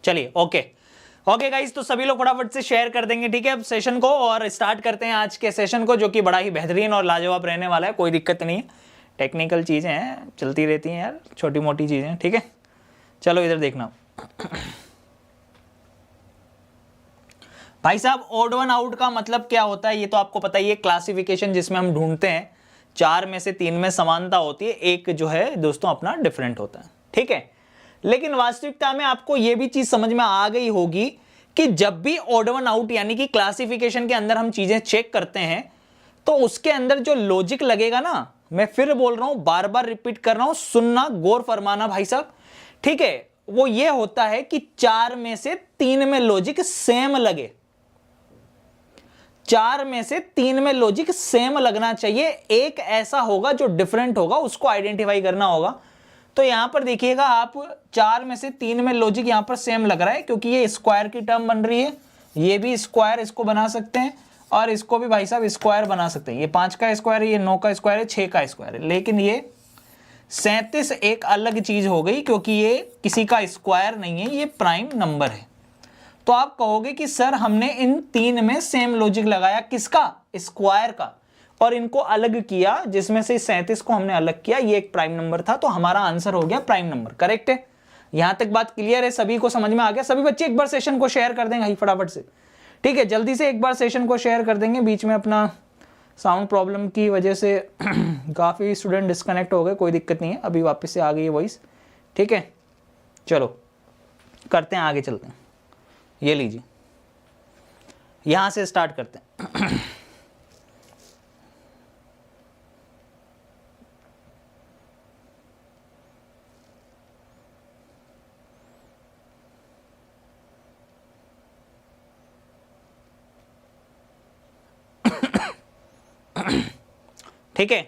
चलिए okay okay guys, तो सभी लोग फटाफट से शेयर कर देंगे, ठीक है, अब सेशन को, और स्टार्ट करते हैं आज के सेशन को, जो कि बड़ा ही बेहतरीन और लाजवाब रहने वाला है। कोई दिक्कत नहीं है, टेक्निकल चीजें हैं, चलती रहती हैं यार, छोटी मोटी चीजें, ठीक है। चलो इधर देखना भाई साहब, ऑड वन आउट का मतलब क्या होता है ये तो आपको पता ही है, क्लासिफिकेशन जिसमें हम ढूंढते हैं 4 में से 3 में समानता होती है, एक जो है दोस्तों अपना डिफरेंट होता है, ठीक है। लेकिन वास्तविकता में आपको यह भी चीज समझ में आ गई होगी कि जब भी ऑड वन आउट यानी कि क्लासिफिकेशन के अंदर हम चीजें चेक करते हैं तो उसके अंदर जो लॉजिक लगेगा ना, मैं फिर बोल रहा हूं, बार बार रिपीट कर रहा हूं, सुनना, गौर फरमाना भाई साहब, ठीक है। वो ये होता है कि 4 में से 3 में लॉजिक सेम लगे, 4 में से 3 में लॉजिक सेम लगना चाहिए, एक ऐसा होगा जो डिफरेंट होगा, उसको आइडेंटिफाई करना होगा। तो यहां पर देखिएगा आप, 4 में से 3 में लॉजिक यहां पर सेम लग रहा है, क्योंकि ये स्क्वायर की टर्म बन रही है, ये भी स्क्वायर इसको बना सकते हैं, और इसको भी भाई साहब स्क्वायर बना सकते हैं। ये 5 का स्क्वायर है, ये 9 का स्क्वायर है, 6 का स्क्वायर है, लेकिन ये 37 एक अलग चीज हो गई, क्योंकि ये किसी का स्क्वायर नहीं है, ये प्राइम नंबर है। तो आप कहोगे कि सर हमने इन 3 में सेम लॉजिक लगाया, किसका? स्क्वायर का, और इनको अलग किया, जिसमें से 37 को हमने अलग किया, ये एक प्राइम नंबर था, तो हमारा आंसर हो गया प्राइम नंबर। करेक्ट है? यहां तक बात क्लियर है, सभी को समझ में आ गया? सभी बच्चे एक बार सेशन को शेयर कर देंगे फटाफट से, ठीक है, जल्दी से एक बार सेशन को शेयर कर देंगे। बीच में अपना साउंड प्रॉब्लम की वजह से काफी स्टूडेंट डिस्कनेक्ट हो गए, कोई दिक्कत नहीं है, अभी वापस से आ गई है वॉइस, ठीक है। चलो करते हैं, आगे चलते हैं, ये लीजिए, यहां से स्टार्ट करते हैं। ठीक है,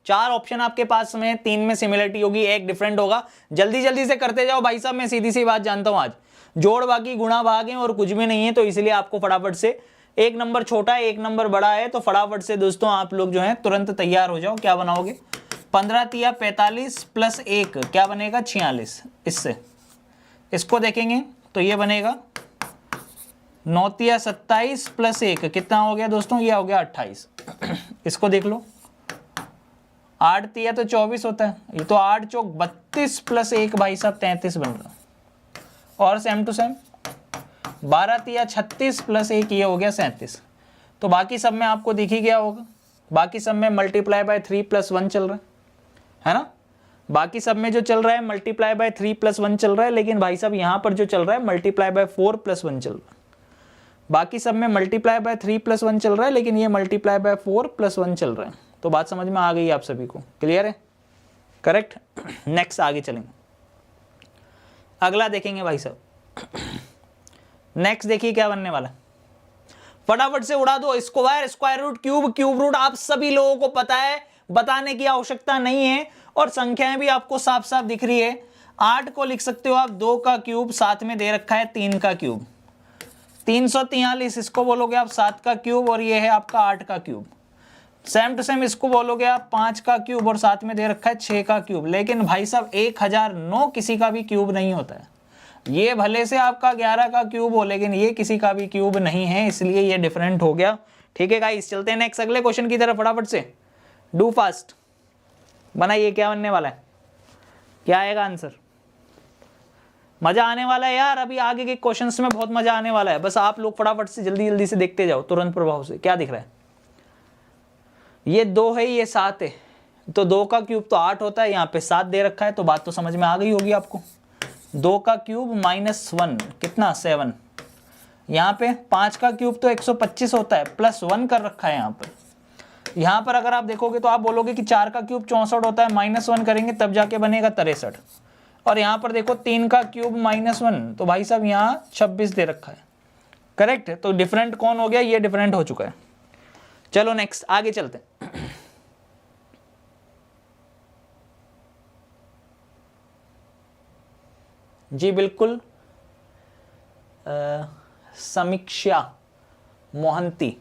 4 ऑप्शन आपके पास में, 3 में सिमिलरिटी होगी, एक डिफरेंट होगा। जल्दी जल्दी से करते जाओ भाई साहब, मैं सीधी सी बात जानता हूं, आज जोड़ बाकी गुणा भाग है और कुछ भी नहीं है, तो इसलिए आपको फटाफट से, एक नंबर छोटा है एक नंबर बड़ा है, तो फटाफट से दोस्तों आप लोग जो है तुरंत तैयार हो जाओ। क्या बनाओगे? 15 तिया 45 प्लस 1 क्या बनेगा? 46। इससे इसको देखेंगे तो ये बनेगा 9 तिया 27 प्लस 1 कितना हो गया दोस्तों? ये हो गया 28। इसको देख लो, 8 तिया तो 24 होता है, ये तो 8 चौक 32 प्लस 1 भाई साहब 33 बन रहा, और सेम टू सेम 12 तिया 36 प्लस 1 ये हो गया 37। तो बाकी सब में आपको दिख ही गया होगा, बाकी सब में मल्टीप्लाई बाय 3 प्लस 1 चल रहा है ना, बाकी सब में जो चल रहा है मल्टीप्लाई बाय 3 प्लस 1 चल रहा है, लेकिन भाई साहब यहां पर जो चल रहा है मल्टीप्लाई बाय 4 प्लस 1 चल रहा है। बाकी सब में मल्टीप्लाई बाय 3 प्लस 1 चल रहा है, लेकिन ये मल्टीप्लाई बाय 4 प्लस 1 चल रहा है। तो बात समझ में आ गई आप सभी को? क्लियर है? करेक्ट। नेक्स्ट आगे चलेंगे, अगला देखेंगे भाई साहब। नेक्स्ट देखिए क्या बनने वाला, फटाफट से उड़ा दो। Square, square root, cube, cube root, आप सभी लोगों को पता है, बताने की आवश्यकता नहीं है, और संख्याएं भी आपको साफ साफ दिख रही है। 8 को लिख सकते हो आप 2 का क्यूब, साथ में दे रखा है 3 का क्यूब, 343 इसको बोलोगे आप 7 का क्यूब, और ये है आपका 8 का क्यूब। सेम टू सेम इसको बोलोगे आप 5 का क्यूब, और साथ में दे रखा है 6 का क्यूब। लेकिन भाई साहब 1009 किसी का भी क्यूब नहीं होता है, ये भले से आपका 11 का क्यूब हो, लेकिन ये किसी का भी क्यूब नहीं है, इसलिए ये डिफरेंट हो गया। ठीक है गाइस, चलते हैं नेक्स्ट अगले क्वेश्चन की तरफ, फटाफट से डू फास्ट बनाइए। क्या बनने वाला है? क्या आएगा आंसर? मजा आने वाला है यार, अभी आगे के क्वेश्चंस में बहुत मजा आने वाला है, बस आप लोग फटाफट से जल्दी जल्दी से देखते जाओ तुरंत प्रभाव से। क्या दिख रहा है? ये 2 है, ये 7 है, तो 2 का क्यूब तो 8 होता है, यहाँ पे 7 दे रखा है, तो बात तो समझ में आ गई होगी आपको। 2 का क्यूब माइनस 1 कितना? 7। यहाँ पे 5 का क्यूब तो 125 होता है, प्लस 1 कर रखा है यहाँ पर। यहाँ पर अगर आप देखोगे तो आप बोलोगे कि 4 का क्यूब 64 होता है, माइनस 1 करेंगे तब जाके बनेगा 63। और यहाँ पर देखो 3 का क्यूब माइनस 1, तो भाई साहब यहाँ 26 दे रखा है। करेक्ट है? तो डिफरेंट कौन हो गया? ये डिफरेंट हो चुका है। चलो नेक्स्ट आगे चलते हैं। जी बिल्कुल, समीक्षा मोहंती,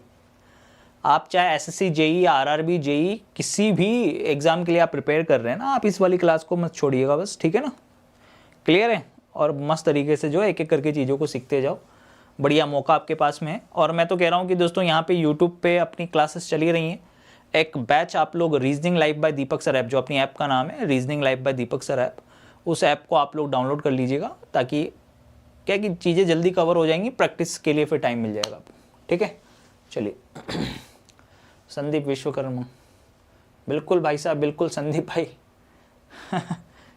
आप चाहे एसएससी जेई, आरआरबी जेई, किसी भी एग्जाम के लिए आप प्रिपेयर कर रहे हैं ना, आप इस वाली क्लास को मत छोड़िएगा बस, ठीक है ना? क्लियर है? और मस्त तरीके से जो एक एक करके चीज़ों को सीखते जाओ। बढ़िया मौका आपके पास में है। और मैं तो कह रहा हूँ कि दोस्तों यहाँ पे यूट्यूब पे अपनी क्लासेस चली रही हैं। एक बैच आप लोग रीजनिंग लाइव बाय दीपक सर ऐप, जो अपनी ऐप का नाम है रीजनिंग लाइव बाय दीपक सर ऐप, उस ऐप को आप लोग डाउनलोड कर लीजिएगा, ताकि क्या कि चीज़ें जल्दी कवर हो जाएंगी, प्रैक्टिस के लिए फिर टाइम मिल जाएगा आपको। ठीक है, चलिए। संदीप विश्वकर्मा, बिल्कुल भाई साहब, बिल्कुल संदीप भाई।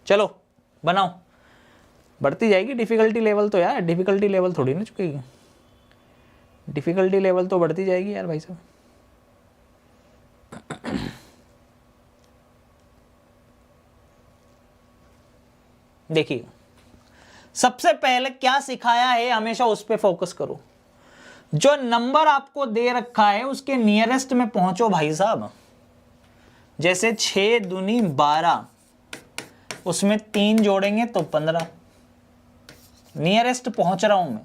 चलो बनाओ, बढ़ती जाएगी डिफ़िकल्टी लेवल तो यार, डिफ़िकल्टी लेवल थोड़ी ना चुकेगी, डिफ़िकल्टी लेवल तो बढ़ती जाएगी यार भाई साहब। देखिए, सबसे पहले क्या सिखाया है हमेशा उस पे फोकस करो। जो नंबर आपको दे रखा है उसके नियरेस्ट में पहुंचो भाई साहब। जैसे 6 दूनी 12, उसमें 3 जोड़ेंगे तो 15, नियरेस्ट पहुंच रहा हूं मैं।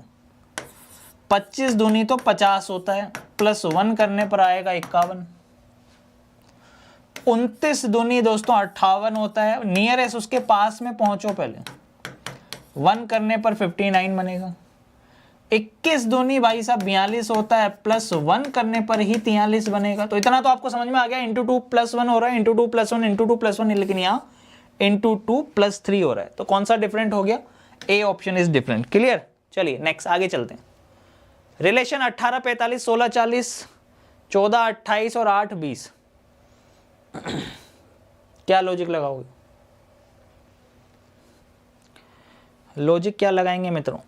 25 दूनी तो 50 होता है, +1 करने पर आएगा 51। 29 दूनी दोस्तों 58 होता है, नियरेस्ट उसके पास में पहुंचो पहले, 1 करने पर 59 बनेगा। 21 दूनी भाई साहब 42 होता है, +1 करने पर ही 43 बनेगा। तो इतना तो आपको समझ में आ गया, इंटू 2 +1 हो रहा है, इंटू 2 +1, इंटू 2 +1, लेकिन यहाँ इंटू 2 +3 हो रहा है। तो कौन सा डिफरेंट हो गया? A option is different. Clear? चलिए नेक्स्ट आगे चलते हैं। रिलेशन 18 45 16 40 14 28 और 8 20, क्या लॉजिक लगाओगे? लॉजिक क्या लगाएंगे मित्रों?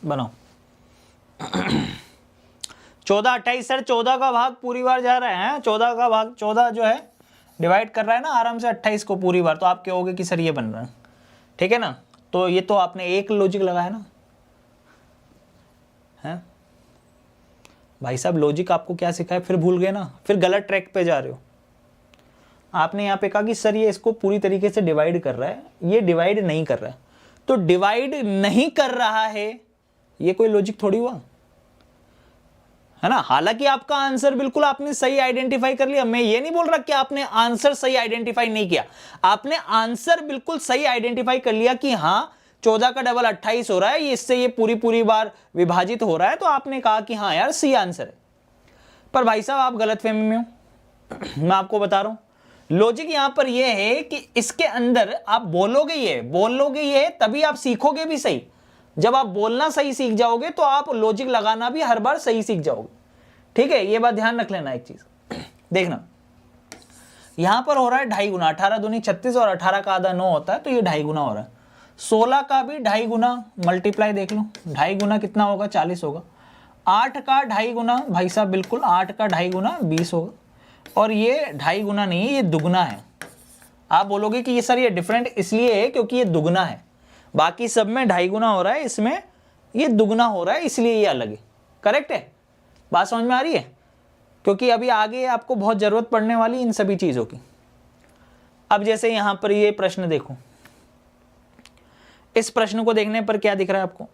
बनाओ। 14 28 सर, 14 का भाग पूरी बार जा रहा है, 14 का भाग 14 जो है डिवाइड कर रहा है ना आराम से 28 को पूरी बार, तो आप कहोगे कि सर ये बन रहा है। ठीक है ना, तो ये तो आपने एक लॉजिक लगाया ना है भाई साहब। लॉजिक आपको क्या सिखाया फिर भूल गए ना, फिर गलत ट्रैक पे जा रहे हो। आपने यहाँ पे कहा कि सर ये इसको पूरी तरीके से डिवाइड कर रहा है, ये डिवाइड नहीं कर रहा है। तो डिवाइड नहीं कर रहा है, ये कोई लॉजिक थोड़ी हुआ है ना। हालांकि आपका आंसर बिल्कुल आपने सही आइडेंटिफाई कर लिया, मैं ये नहीं बोल रहा कि आपने आंसर सही आइडेंटिफाई नहीं किया, आपने आंसर बिल्कुल सही आइडेंटिफाई कर लिया कि हाँ 14 का डबल 28 हो रहा है, इससे ये पूरी बार विभाजित हो रहा है, तो आपने कहा कि हाँ यार सी आंसर है। पर भाई साहब आप गलतफहमी में हो। मैं आपको बता रहा हूं लॉजिक यहां पर यह है कि इसके अंदर आप बोलोगे ये तभी आप सीखोगे भी सही। जब आप बोलना सही सीख जाओगे तो आप लॉजिक लगाना भी हर बार सही सीख जाओगे। ठीक है, ये बात ध्यान रख लेना। एक चीज देखना, यहां पर हो रहा है 2.5 गुना, 18 दूनी 36 और 18 का आधा 9 होता है, तो ये 2.5 गुना हो रहा है। 16 का भी 2.5 गुना, मल्टीप्लाई देख लो, 2.5 गुना कितना होगा? 40 होगा। 8 का 2.5 गुना भाई साहब, बिल्कुल 8 का 2.5 गुना 20 होगा। और ये 2.5 गुना नहीं है, ये दुगना है। आप बोलोगे कि ये सर ये डिफरेंट इसलिए है क्योंकि ये दुगना है, बाकी सब में 2.5 गुना हो रहा है, इसमें ये दुगना हो रहा है, इसलिए ये अलग है। करेक्ट है? बात समझ में आ रही है? क्योंकि अभी आगे आपको बहुत जरूरत पड़ने वाली इन सभी चीजों की। अब जैसे यहां पर ये प्रश्न देखो, इस प्रश्न को देखने पर क्या दिख रहा है आपको?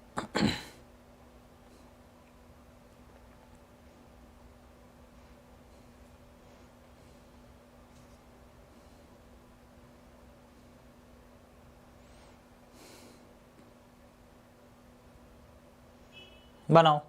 बनाओ।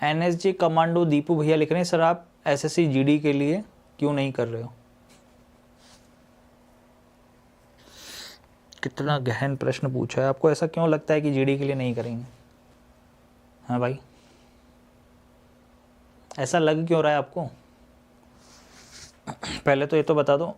एनएसजी कमांडो दीपू भैया लिख रहे हैं, सर आप एसएससी जीडी के लिए क्यों नहीं कर रहे हो? कितना गहन प्रश्न पूछा है। आपको ऐसा क्यों लगता है कि जीडी के लिए नहीं करेंगे? हाँ भाई, ऐसा लग क्यों रहा है आपको? पहले तो ये तो बता दो।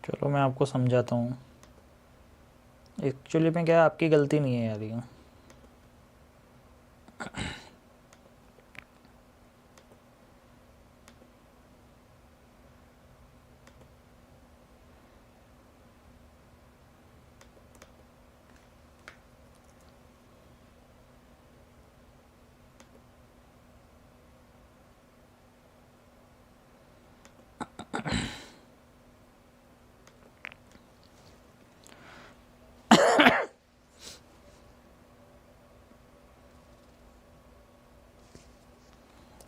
चलो मैं आपको समझाता हूँ। एक्चुअली में क्या है, आपकी गलती नहीं है यार ये।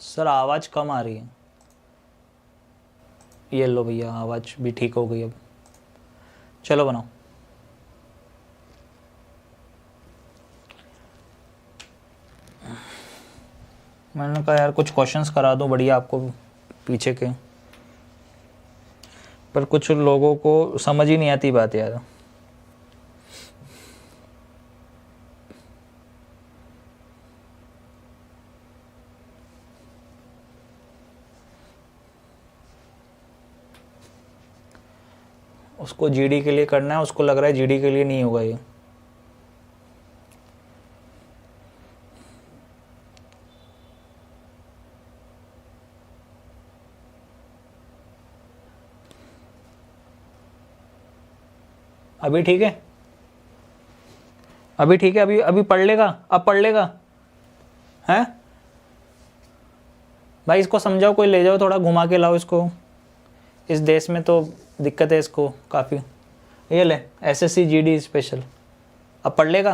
सर आवाज़ कम आ रही है। ये लो भैया, आवाज़ भी ठीक हो गई अब। चलो बनाओ। मैंने कहा यार कुछ क्वेश्चंस करा दूं बढ़िया आपको पीछे के, पर कुछ लोगों को समझ ही नहीं आती बात यार। उसको जीडी के लिए करना है, उसको लग रहा है जीडी के लिए नहीं होगा ये। अभी ठीक है, अभी ठीक है, अभी अभी पढ़ लेगा, अब पढ़ लेगा हैं भाई। इसको समझाओ, कोई ले जाओ, थोड़ा घुमा के लाओ इसको। इस देश में तो दिक्कत है इसको काफ़ी। ये ले एसएससी जीडी स्पेशल, अब पढ़ लेगा।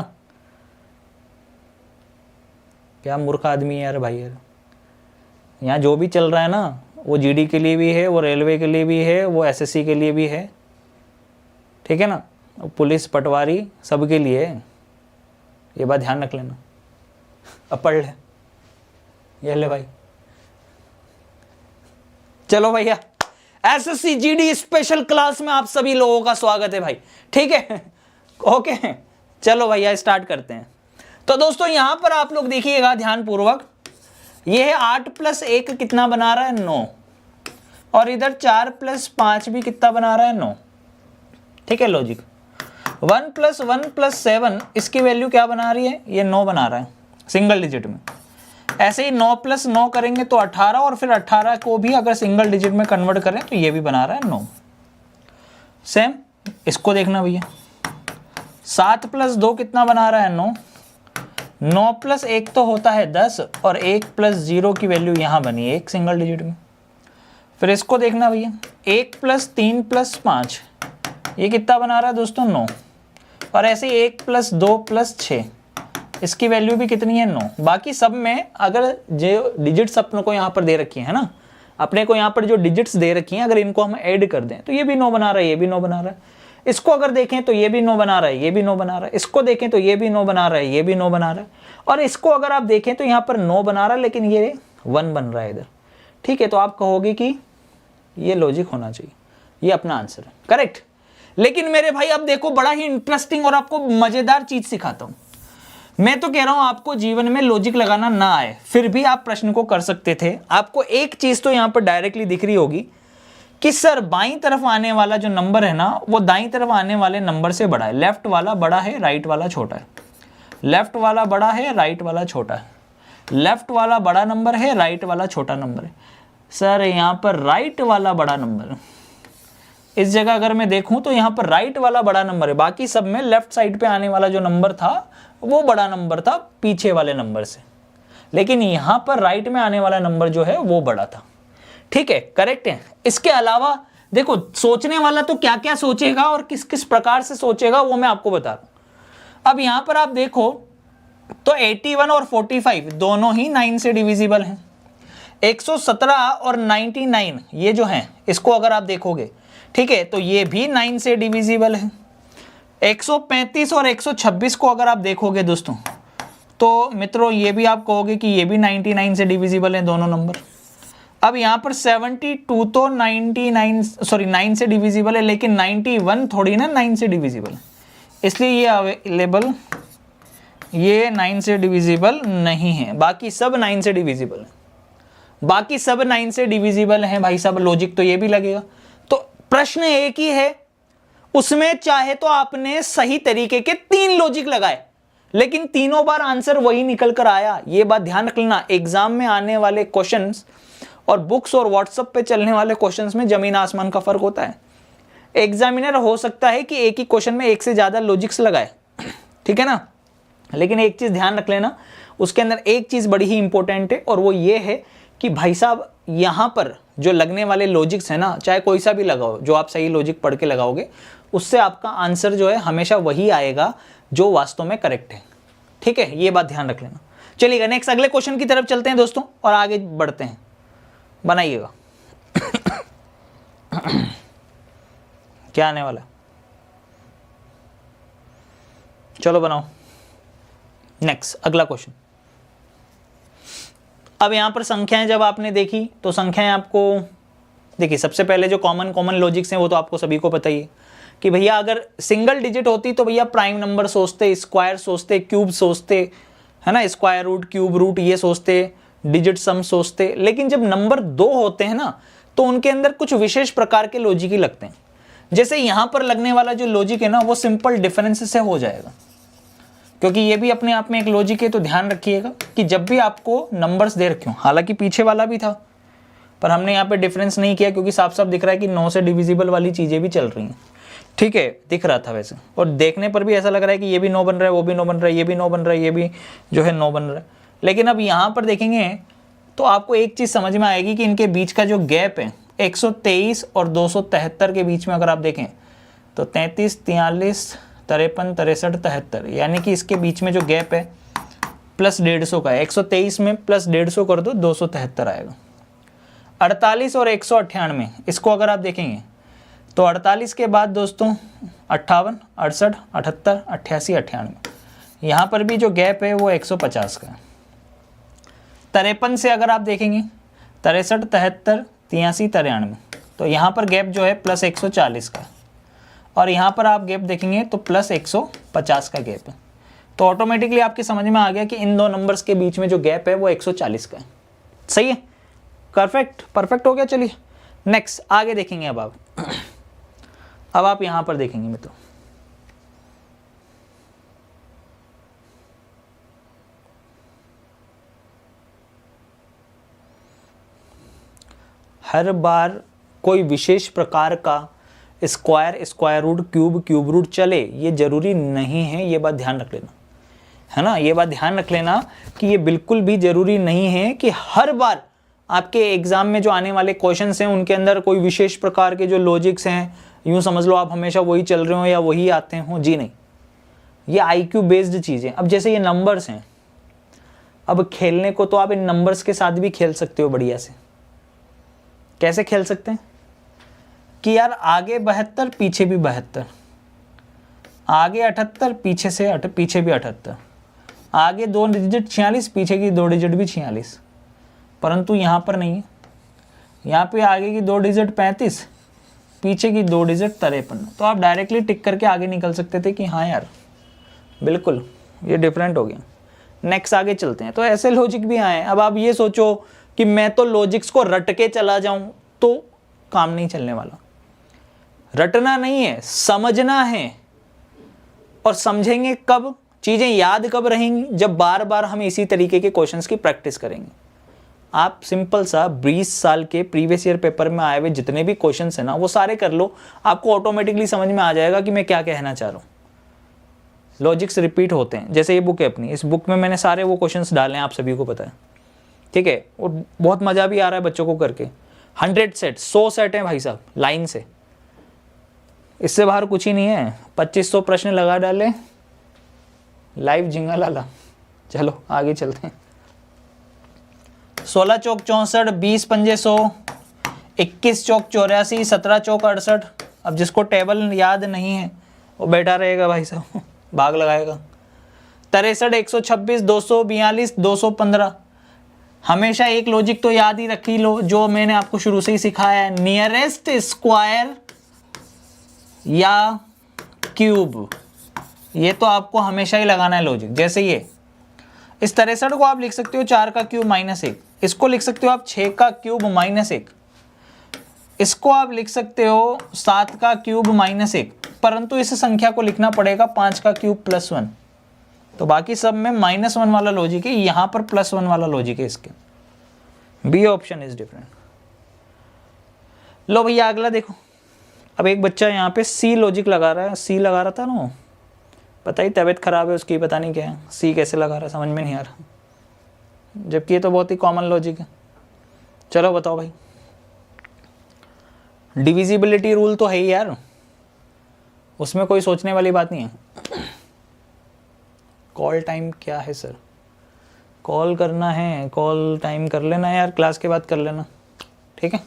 क्या मूर्ख आदमी है यार भाई यार। यहाँ जो भी चल रहा है ना, वो जीडी के लिए भी है, वो रेलवे के लिए भी है, वो एसएससी के लिए भी है, ठीक है ना, पुलिस पटवारी सबके लिए है। ये बात ध्यान रख लेना। अब पढ़ ले, ये ले भाई। चलो भैया, एसएससी जीडी स्पेशल क्लास में आप सभी लोगों का स्वागत है भाई, ठीक है। ओके, चलो भैया स्टार्ट करते हैं। तो दोस्तों यहां पर आप लोग देखिएगा ध्यान पूर्वक, ये है 8 + 1 कितना बना रहा है 9, और इधर 4 + 5 भी कितना बना रहा है 9, ठीक है लॉजिक। 1 + 1 + 7 इसकी वैल्यू क्या बना रही है, ये 9 बना रहा है सिंगल डिजिट में। ऐसे ही 9 + 9 करेंगे तो 18, और फिर 18 को भी अगर सिंगल डिजिट में कन्वर्ट करें तो ये भी बना रहा है 9। सेम इसको देखना भैया, 7 + 2 कितना बना रहा है 9, 9 + 1 तो होता है 10, और 1 + 0 की वैल्यू यहाँ बनी है 1 सिंगल डिजिट में। फिर इसको देखना भैया, 1 + 3 + 5 ये कितना बना रहा है दोस्तों 9, और ऐसे 1 + 2 + 6 इसकी वैल्यू भी कितनी है 9। बाकी सब में अगर जो डिजिट्स अपने को यहाँ पर दे रखी है ना, अपने को यहाँ पर जो डिजिट्स दे रखी हैं, अगर इनको हम ऐड कर दें तो ये भी 9 बना रहा है, ये भी 9 बना रहा है। इसको अगर देखें तो ये भी 9 बना रहा है, ये भी 9 बना रहा है। इसको देखें तो ये भी 9 बना रहा है, ये भी 9 बना रहा है। और इसको अगर आप देखें तो यहाँ पर 9 बना रहा है, लेकिन ये 1 बन रहा है इधर, ठीक है। तो आप कहोगे कि ये लॉजिक होना चाहिए, ये अपना आंसर है, करेक्ट। लेकिन मेरे भाई अब देखो, बड़ा ही इंटरेस्टिंग और आपको मजेदार चीज सिखाता हूं। मैं तो कह रहा हूं आपको जीवन में लॉजिक लगाना ना आए, फिर भी आप प्रश्न को कर सकते थे। आपको एक चीज तो यहां पर डायरेक्टली दिख रही होगी कि सर बाईं तरफ आने वाला जो नंबर है ना, वो दाईं तरफ आने वाले नंबर से बड़ा है। लेफ्ट वाला बड़ा है, राइट वाला छोटा है। लेफ्ट वाला बड़ा है, राइट वाला छोटा है। लेफ्ट वाला बड़ा नंबर है, राइट वाला छोटा नंबर है। सर यहां पर राइट वाला बड़ा नंबर है। इस जगह अगर मैं देखूं तो यहां पर राइट वाला बड़ा नंबर है, बाकी सब में लेफ्ट साइड पे आने वाला जो नंबर था वो बड़ा नंबर था पीछे वाले नंबर से, लेकिन यहां पर राइट में आने वाला नंबर जो है वो बड़ा था, ठीक है, करेक्ट है। इसके अलावा देखो, सोचने वाला तो क्या क्या सोचेगा और किस किस प्रकार से सोचेगा वो मैं आपको बता रहा हूं। अब यहां पर आप देखो तो 81 और 45 दोनों ही 9 से डिविजिबल हैं। 117 और 99 ये जो है, इसको अगर आप देखोगे, ठीक है, तो ये भी 9 से डिविजिबल है। 135 और 126 को अगर आप देखोगे दोस्तों, तो मित्रों ये भी आप कहोगे कि ये भी 99 से डिविजिबल है दोनों नंबर। अब यहाँ पर 72 तो 9 से डिविजिबल है, लेकिन 91 थोड़ी ना 9 से डिविजिबल है, इसलिए ये अवेलेबल, ये 9 से डिविजिबल नहीं है। बाकी सब 9 से डिविजिबल है, बाकी सब 9 से डिविजिबल हैं भाई साहब। लॉजिक तो ये भी लगेगा। तो प्रश्न एक ही है, उसमें चाहे तो आपने सही तरीके के 3 लॉजिक लगाए, लेकिन तीनों बार आंसर वही निकल कर आया। ये बात ध्यान रख लेना, एग्जाम में आने वाले क्वेश्चंस और बुक्स और व्हाट्सएप पे चलने वाले क्वेश्चंस में जमीन आसमान का फर्क होता है। एग्जामिनर हो सकता है कि एक ही क्वेश्चन में एक से ज्यादा लॉजिक्स लगाए, ठीक है ना, लेकिन एक चीज ध्यान रख लेना, उसके अंदर एक चीज बड़ी ही इंपॉर्टेंट है, और वो ये है कि भाई साहब यहां पर जो लगने वाले लॉजिक्स है ना, चाहे कोई सा भी लगाओ, जो आप सही लॉजिक पढ़ के लगाओगे उससे आपका आंसर जो है हमेशा वही आएगा जो वास्तव में करेक्ट है, ठीक है, ये बात ध्यान रख लेना। चलिएगा नेक्स्ट अगले क्वेश्चन की तरफ चलते हैं दोस्तों और आगे बढ़ते हैं, बनाइएगा। क्या आने वाला, चलो बनाओ। नेक्स्ट अगला क्वेश्चन। अब यहां पर संख्याएं जब आपने देखी तो संख्याएं आपको देखिए, सबसे पहले जो कॉमन लॉजिक्स हैं वो तो आपको सभी को पता ही है कि भैया अगर सिंगल डिजिट होती तो भैया प्राइम नंबर सोचते, स्क्वायर सोचते, क्यूब सोचते, है ना, स्क्वायर रूट, क्यूब रूट ये सोचते, डिजिट सम सोचते। लेकिन जब नंबर 2 होते हैं ना तो उनके अंदर कुछ विशेष प्रकार के लॉजिक ही लगते हैं। जैसे यहां पर लगने वाला जो लॉजिक है ना वो सिंपल डिफरेंस से हो जाएगा, क्योंकि ये भी अपने आप में एक लॉजिक है। तो ध्यान रखिएगा कि जब भी आपको नंबर्स दे रखे हो, हालांकि पीछे वाला भी था पर हमने यहाँ पे डिफरेंस नहीं किया क्योंकि साफ साफ दिख रहा है कि 9 से डिविजिबल वाली चीजें भी चल रही हैं, ठीक है, दिख रहा था वैसे, और देखने पर भी ऐसा लग रहा है कि ये भी 9 बन रहा है, वो भी 9 बन रहा है, ये भी 9 बन रहा है, ये भी जो है 9 बन रहा है। लेकिन अब यहाँ पर देखेंगे तो आपको एक चीज समझ में आएगी कि इनके बीच का जो गैप है 123 और 273 के बीच में अगर आप देखें तो 33, 43, 53, 63, 73, यानी कि इसके बीच में जो गैप है प्लस 150 का है। 123 में प्लस 150 कर दो 273 आएगा। 48 और 198 इसको अगर आप देखेंगे तो 48 के बाद दोस्तों 58, 68, 78, 88, 98, यहाँ पर भी जो गैप है वो 150 का है। 53 से अगर आप देखेंगे 63, 73, 83, 93, तो यहाँ पर गैप जो है प्लस 140 का, और यहाँ पर आप गैप देखेंगे तो प्लस 150 का गैप है। तो ऑटोमेटिकली आपके समझ में आ गया कि इन दो नंबर्स के बीच में जो गैप है वो 140 का है। सही है, परफेक्ट हो गया। चलिए नेक्स्ट आगे देखेंगे। अब आप यहां पर देखेंगे मित्रों, हर बार कोई विशेष प्रकार का स्क्वायर रूट, क्यूब रूट चले ये जरूरी नहीं है, ये बात ध्यान रख लेना, है ना, ये बात ध्यान रख लेना कि ये बिल्कुल भी जरूरी नहीं है कि हर बार आपके एग्जाम में जो आने वाले क्वेश्चंस हैं उनके अंदर कोई विशेष प्रकार के जो लॉजिक्स हैं, यूं समझ लो आप हमेशा वही चल रहे हो या वही आते हो, जी नहीं, ये आईक्यू बेस्ड चीजें। अब जैसे ये नंबर्स हैं, अब खेलने को तो आप इन नंबर्स के साथ भी खेल सकते हो बढ़िया से। कैसे खेल सकते हैं कि यार आगे 72 पीछे भी 72, आगे 78 पीछे से पीछे भी 78, आगे 2 डिजिट 46 पीछे की 2 डिजिट भी 46, परंतु यहाँ पर नहीं है, यहाँ पे आगे की 2 डिजिट 35 पीछे की 2 डिजिट 53। तो आप डायरेक्टली टिक करके आगे निकल सकते थे कि हाँ यार बिल्कुल ये डिफरेंट हो गया। नेक्स्ट आगे चलते हैं। तो ऐसे लॉजिक भी आए। अब आप ये सोचो कि मैं तो लॉजिक्स को रट के चला जाऊं तो काम नहीं चलने वाला। रटना नहीं है, समझना है, और समझेंगे कब, चीजें याद कब रहेंगी, जब बार बार हम इसी तरीके के क्वेश्चंस की प्रैक्टिस करेंगे। आप सिंपल सा 20 साल के प्रीवियस ईयर पेपर में आए हुए जितने भी क्वेश्चंस हैं ना वो सारे कर लो, आपको ऑटोमेटिकली समझ में आ जाएगा कि मैं क्या कहना चाह रहा हूँ। लॉजिक्स रिपीट होते हैं। जैसे ये बुक है अपनी, इस बुक में मैंने सारे वो क्वेश्चंस डाले हैं, आप सभी को पता है, ठीक है, और बहुत मजा भी आ रहा है बच्चों को करके। 100 सेट 100 सेट हैं भाई साहब लाइन से, इससे बाहर कुछ ही नहीं है। 2500 प्रश्न लगा डाले, लाइव झिंगा लाला। चलो आगे चलते हैं। 16 चौक 64, 20 पंजे 100, 21 चौक 84, 17 चौक 68। अब जिसको टेबल याद नहीं है वो बैठा रहेगा भाई साहब, भाग लगाएगा। 63, 126, 242, 215। हमेशा एक लॉजिक तो याद ही रखी लो जो मैंने आपको शुरू से ही सिखाया है, नियरेस्ट स्क्वायर या क्यूब, ये तो आपको हमेशा ही लगाना है लॉजिक। जैसे ये इस 63 को आप लिख सकते हो 4 का क्यूब -1, इसको लिख सकते हो आप 6 का क्यूब -1, इसको आप लिख सकते हो 7 का क्यूब माइनस 1, परंतु इस संख्या को लिखना पड़ेगा 5 का क्यूब प्लस 1। तो बाकी सब में -1 वाला लॉजिक है, यहां पर +1 वाला लॉजिक है इसके। B option is different. लो भैया अगला देखो। अब एक बच्चा यहाँ पे सी लॉजिक लगा रहा है, सी लगा रहा था ना वो, पता ही तबीयत खराब है उसकी, पता नहीं क्या है, सी कैसे लगा रहा है समझ में नहीं आ रहा, जबकि ये तो बहुत ही कॉमन लॉजिक है। चलो बताओ भाई, डिविजिबिलिटी रूल तो है ही यार, उसमें कोई सोचने वाली बात नहीं है। कॉल टाइम क्या है सर? कॉल करना है, कॉल टाइम कर लेना यार, क्लास के बाद कर लेना, ठीक है।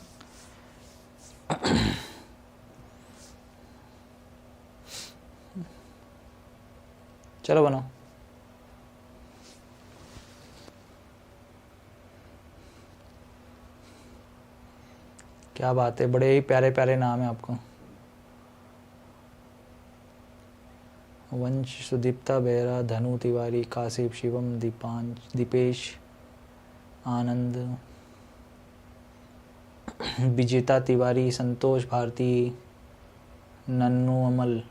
चलो बनाओ। क्या बात है, बड़े ही प्यारे प्यारे नाम है आपको। वंश, सुदीप्ता बेहरा, धनु तिवारी, काशिफ, शिवम, दीपेश, आनंद, विजेता तिवारी, संतोष भारती, नन्नूमल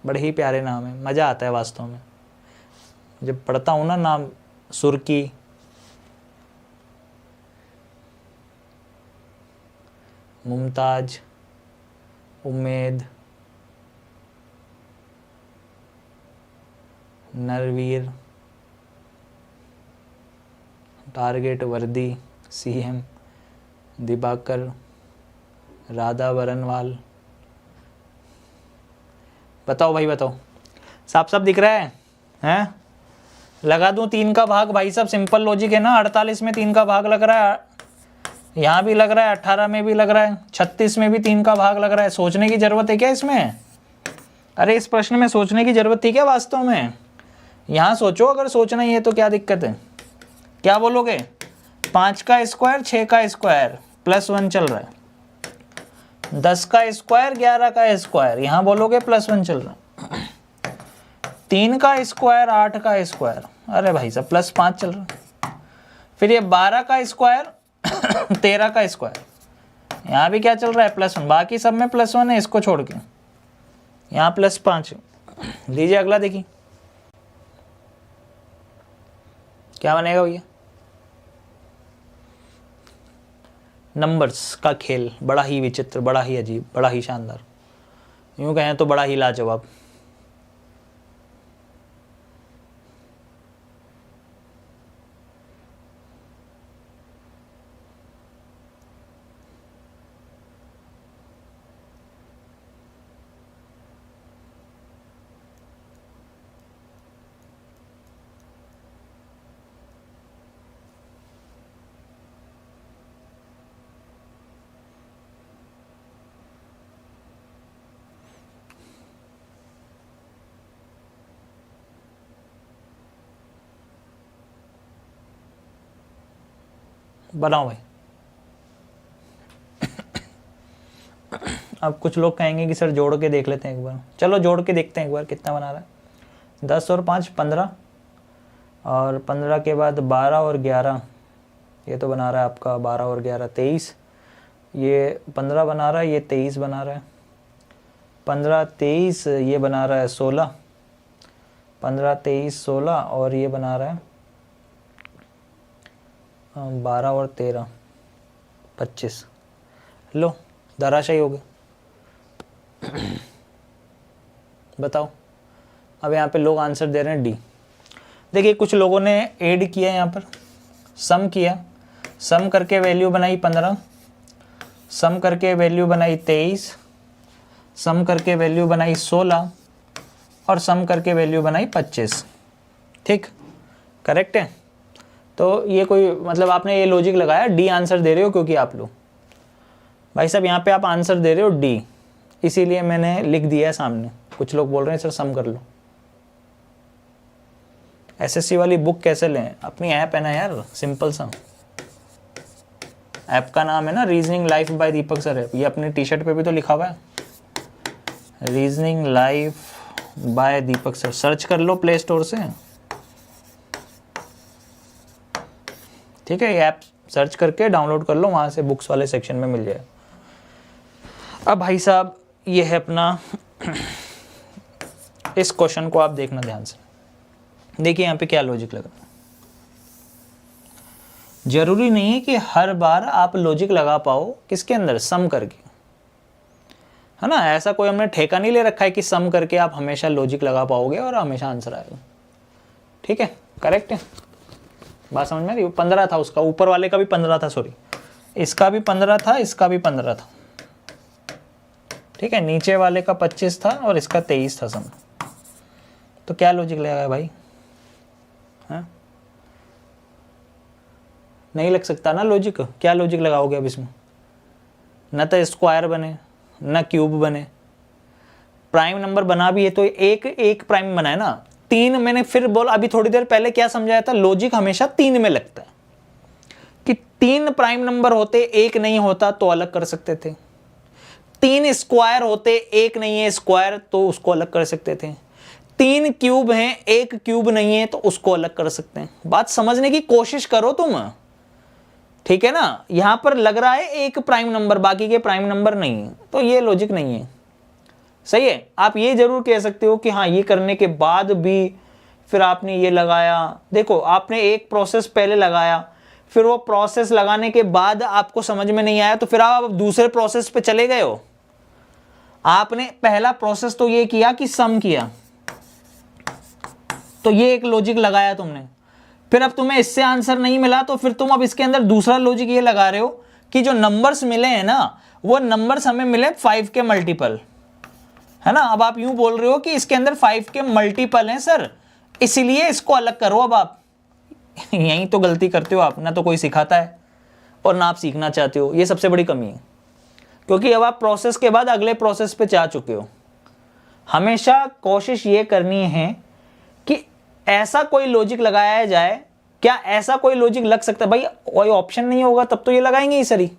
बड़े ही प्यारे नाम है, मज़ा आता है वास्तव में जब पढ़ता हूँ ना नाम। सुर्की, मुमताज, उम्मेद, नरवीर, टारगेट, वर्दी, सीएम, दिबाकर, राधा वरनवाल। बताओ भाई बताओ, साफ साफ दिख रहा है हैं? लगा दूं 3 का भाग? भाई साहब सिंपल लॉजिक है ना, 48 में 3 का भाग लग रहा है, यहाँ भी लग रहा है, 18 में भी लग रहा है, 36 में भी 3 का भाग लग रहा है। सोचने की जरूरत है क्या इसमें? अरे इस प्रश्न में सोचने की जरूरत थी क्या वास्तव में? यहाँ सोचो, अगर सोचना ही है तो क्या दिक्कत है? क्या बोलोगे? 5 का स्क्वायर 6 का स्क्वायर +1 चल रहा है, 10 का स्क्वायर 11 का स्क्वायर, यहाँ बोलोगे +1 चल रहा है, 3 का स्क्वायर 8 का स्क्वायर, अरे भाई साहब +5 चल रहा है। फिर ये 12 का स्क्वायर 13 का स्क्वायर, यहाँ भी क्या चल रहा है? +1। बाकी सब में +1 है, इसको छोड़ के यहाँ +5। लीजिए अगला देखिए क्या बनेगा भैया। नंबर्स का खेल बड़ा ही विचित्र, बड़ा ही अजीब, बड़ा ही शानदार, यूं कहें तो बड़ा ही लाजवाब। बनाओ भाई। अब कुछ लोग कहेंगे कि सर जोड़ के देख लेते हैं एक बार, चलो जोड़ के देखते हैं एक बार कितना बना रहा है। 10 और 5 15, और 15 के बाद 12 और 11, ये तो बना रहा है आपका 12 और 11 23, ये 15 बना रहा है, ये 23 बना रहा है, 15 23 ये बना रहा है 16, 15 23 16, और ये बना रहा है 12 और 13 25। लो धराशायी हो गए। बताओ, अब यहाँ पे लोग आंसर दे रहे हैं डी। देखिए कुछ लोगों ने ऐड किया, यहाँ पर सम किया, सम करके वैल्यू बनाई 15, सम करके वैल्यू बनाई 23, सम करके वैल्यू बनाई 16, और सम करके वैल्यू बनाई 25। ठीक, करेक्ट है। तो ये कोई मतलब आपने ये लॉजिक लगाया, डी आंसर दे रहे हो क्योंकि आप लोग भाई साहब यहाँ पे आप आंसर दे रहे हो डी, इसीलिए मैंने लिख दिया है सामने। कुछ लोग बोल रहे हैं सर सम कर लो। एसएससी वाली बुक कैसे लें? अपनी ऐप है ना यार, सिंपल सा ऐप का नाम है ना reasoning life by Deepak sir है, ये अपने टी शर्ट पे भी तो लिखा हुआ है, reasoning life by Deepak sir. Search कर लो प्ले स्टोर से। ठीक है, ये ऐप सर्च करके डाउनलोड कर लो, वहाँ से बुक्स वाले सेक्शन में मिल जाए। अब भाई साहब ये है अपना इस क्वेश्चन को आप देखना ध्यान से, देखिए यहाँ पे क्या लॉजिक लगा। जरूरी नहीं है कि हर बार आप लॉजिक लगा पाओ किसके अंदर, सम करके, है ना। ऐसा कोई हमने ठेका नहीं ले रखा है कि सम करके आप हमेशा लॉजिक लगा पाओगे और हमेशा आंसर आएगा। ठीक है, करेक्ट है, बात समझ में आ रही है। 15 था उसका, ऊपर वाले का भी 15 था, सॉरी इसका भी 15 था, इसका भी 15 था। ठीक है, नीचे वाले का 25 था और इसका 23 था सम। तो क्या लॉजिक लगेगा भाई, हाँ? नहीं लग सकता ना लॉजिक। क्या लॉजिक लगाओगे अब इसमें, न तो स्क्वायर बने न क्यूब बने। प्राइम नंबर बना भी है तो एक एक प्राइम बना है ना, 3। मैंने फिर बोला अभी थोड़ी देर पहले क्या समझाया था, लॉजिक हमेशा 3 में लगता है कि 3 प्राइम नंबर होते, एक नहीं होता तो अलग कर सकते थे। 3 स्क्वायर होते, एक नहीं है स्क्वायर तो उसको अलग कर सकते थे। 3 क्यूब हैं, एक क्यूब नहीं है तो उसको अलग कर सकते हैं। बात समझने की कोशिश करो तुम, ठीक है ना। यहां पर लग रहा है एक प्राइम नंबर, बाकी के प्राइम नंबर नहीं है, तो ये लॉजिक नहीं है। सही है, आप ये जरूर कह सकते हो कि हाँ ये करने के बाद भी फिर आपने ये लगाया। देखो आपने एक प्रोसेस पहले लगाया, फिर वो प्रोसेस लगाने के बाद आपको समझ में नहीं आया तो फिर आप दूसरे प्रोसेस पे चले गए हो। आपने पहला प्रोसेस तो ये किया कि सम किया, तो ये एक लॉजिक लगाया तुमने। फिर अब तुम्हें इससे आंसर नहीं मिला तो फिर तुम अब इसके अंदर दूसरा लॉजिक ये लगा रहे हो कि जो नंबर्स मिले हैं ना, वो नंबर्स हमें मिले 5 के मल्टीपल, है ना। अब आप यूं बोल रहे हो कि इसके अंदर 5 के मल्टीपल हैं सर, इसीलिए इसको अलग करो। अब आप यहीं तो गलती करते हो आप, ना तो कोई सिखाता है और ना आप सीखना चाहते हो। ये सबसे बड़ी कमी है, क्योंकि अब आप प्रोसेस के बाद अगले प्रोसेस पे जा चुके हो। हमेशा कोशिश ये करनी है कि ऐसा कोई लॉजिक लगाया जाए। क्या ऐसा कोई लॉजिक लग सकता है भाई, कोई ऑप्शन नहीं होगा तब तो ये लगाएंगे ही सरी।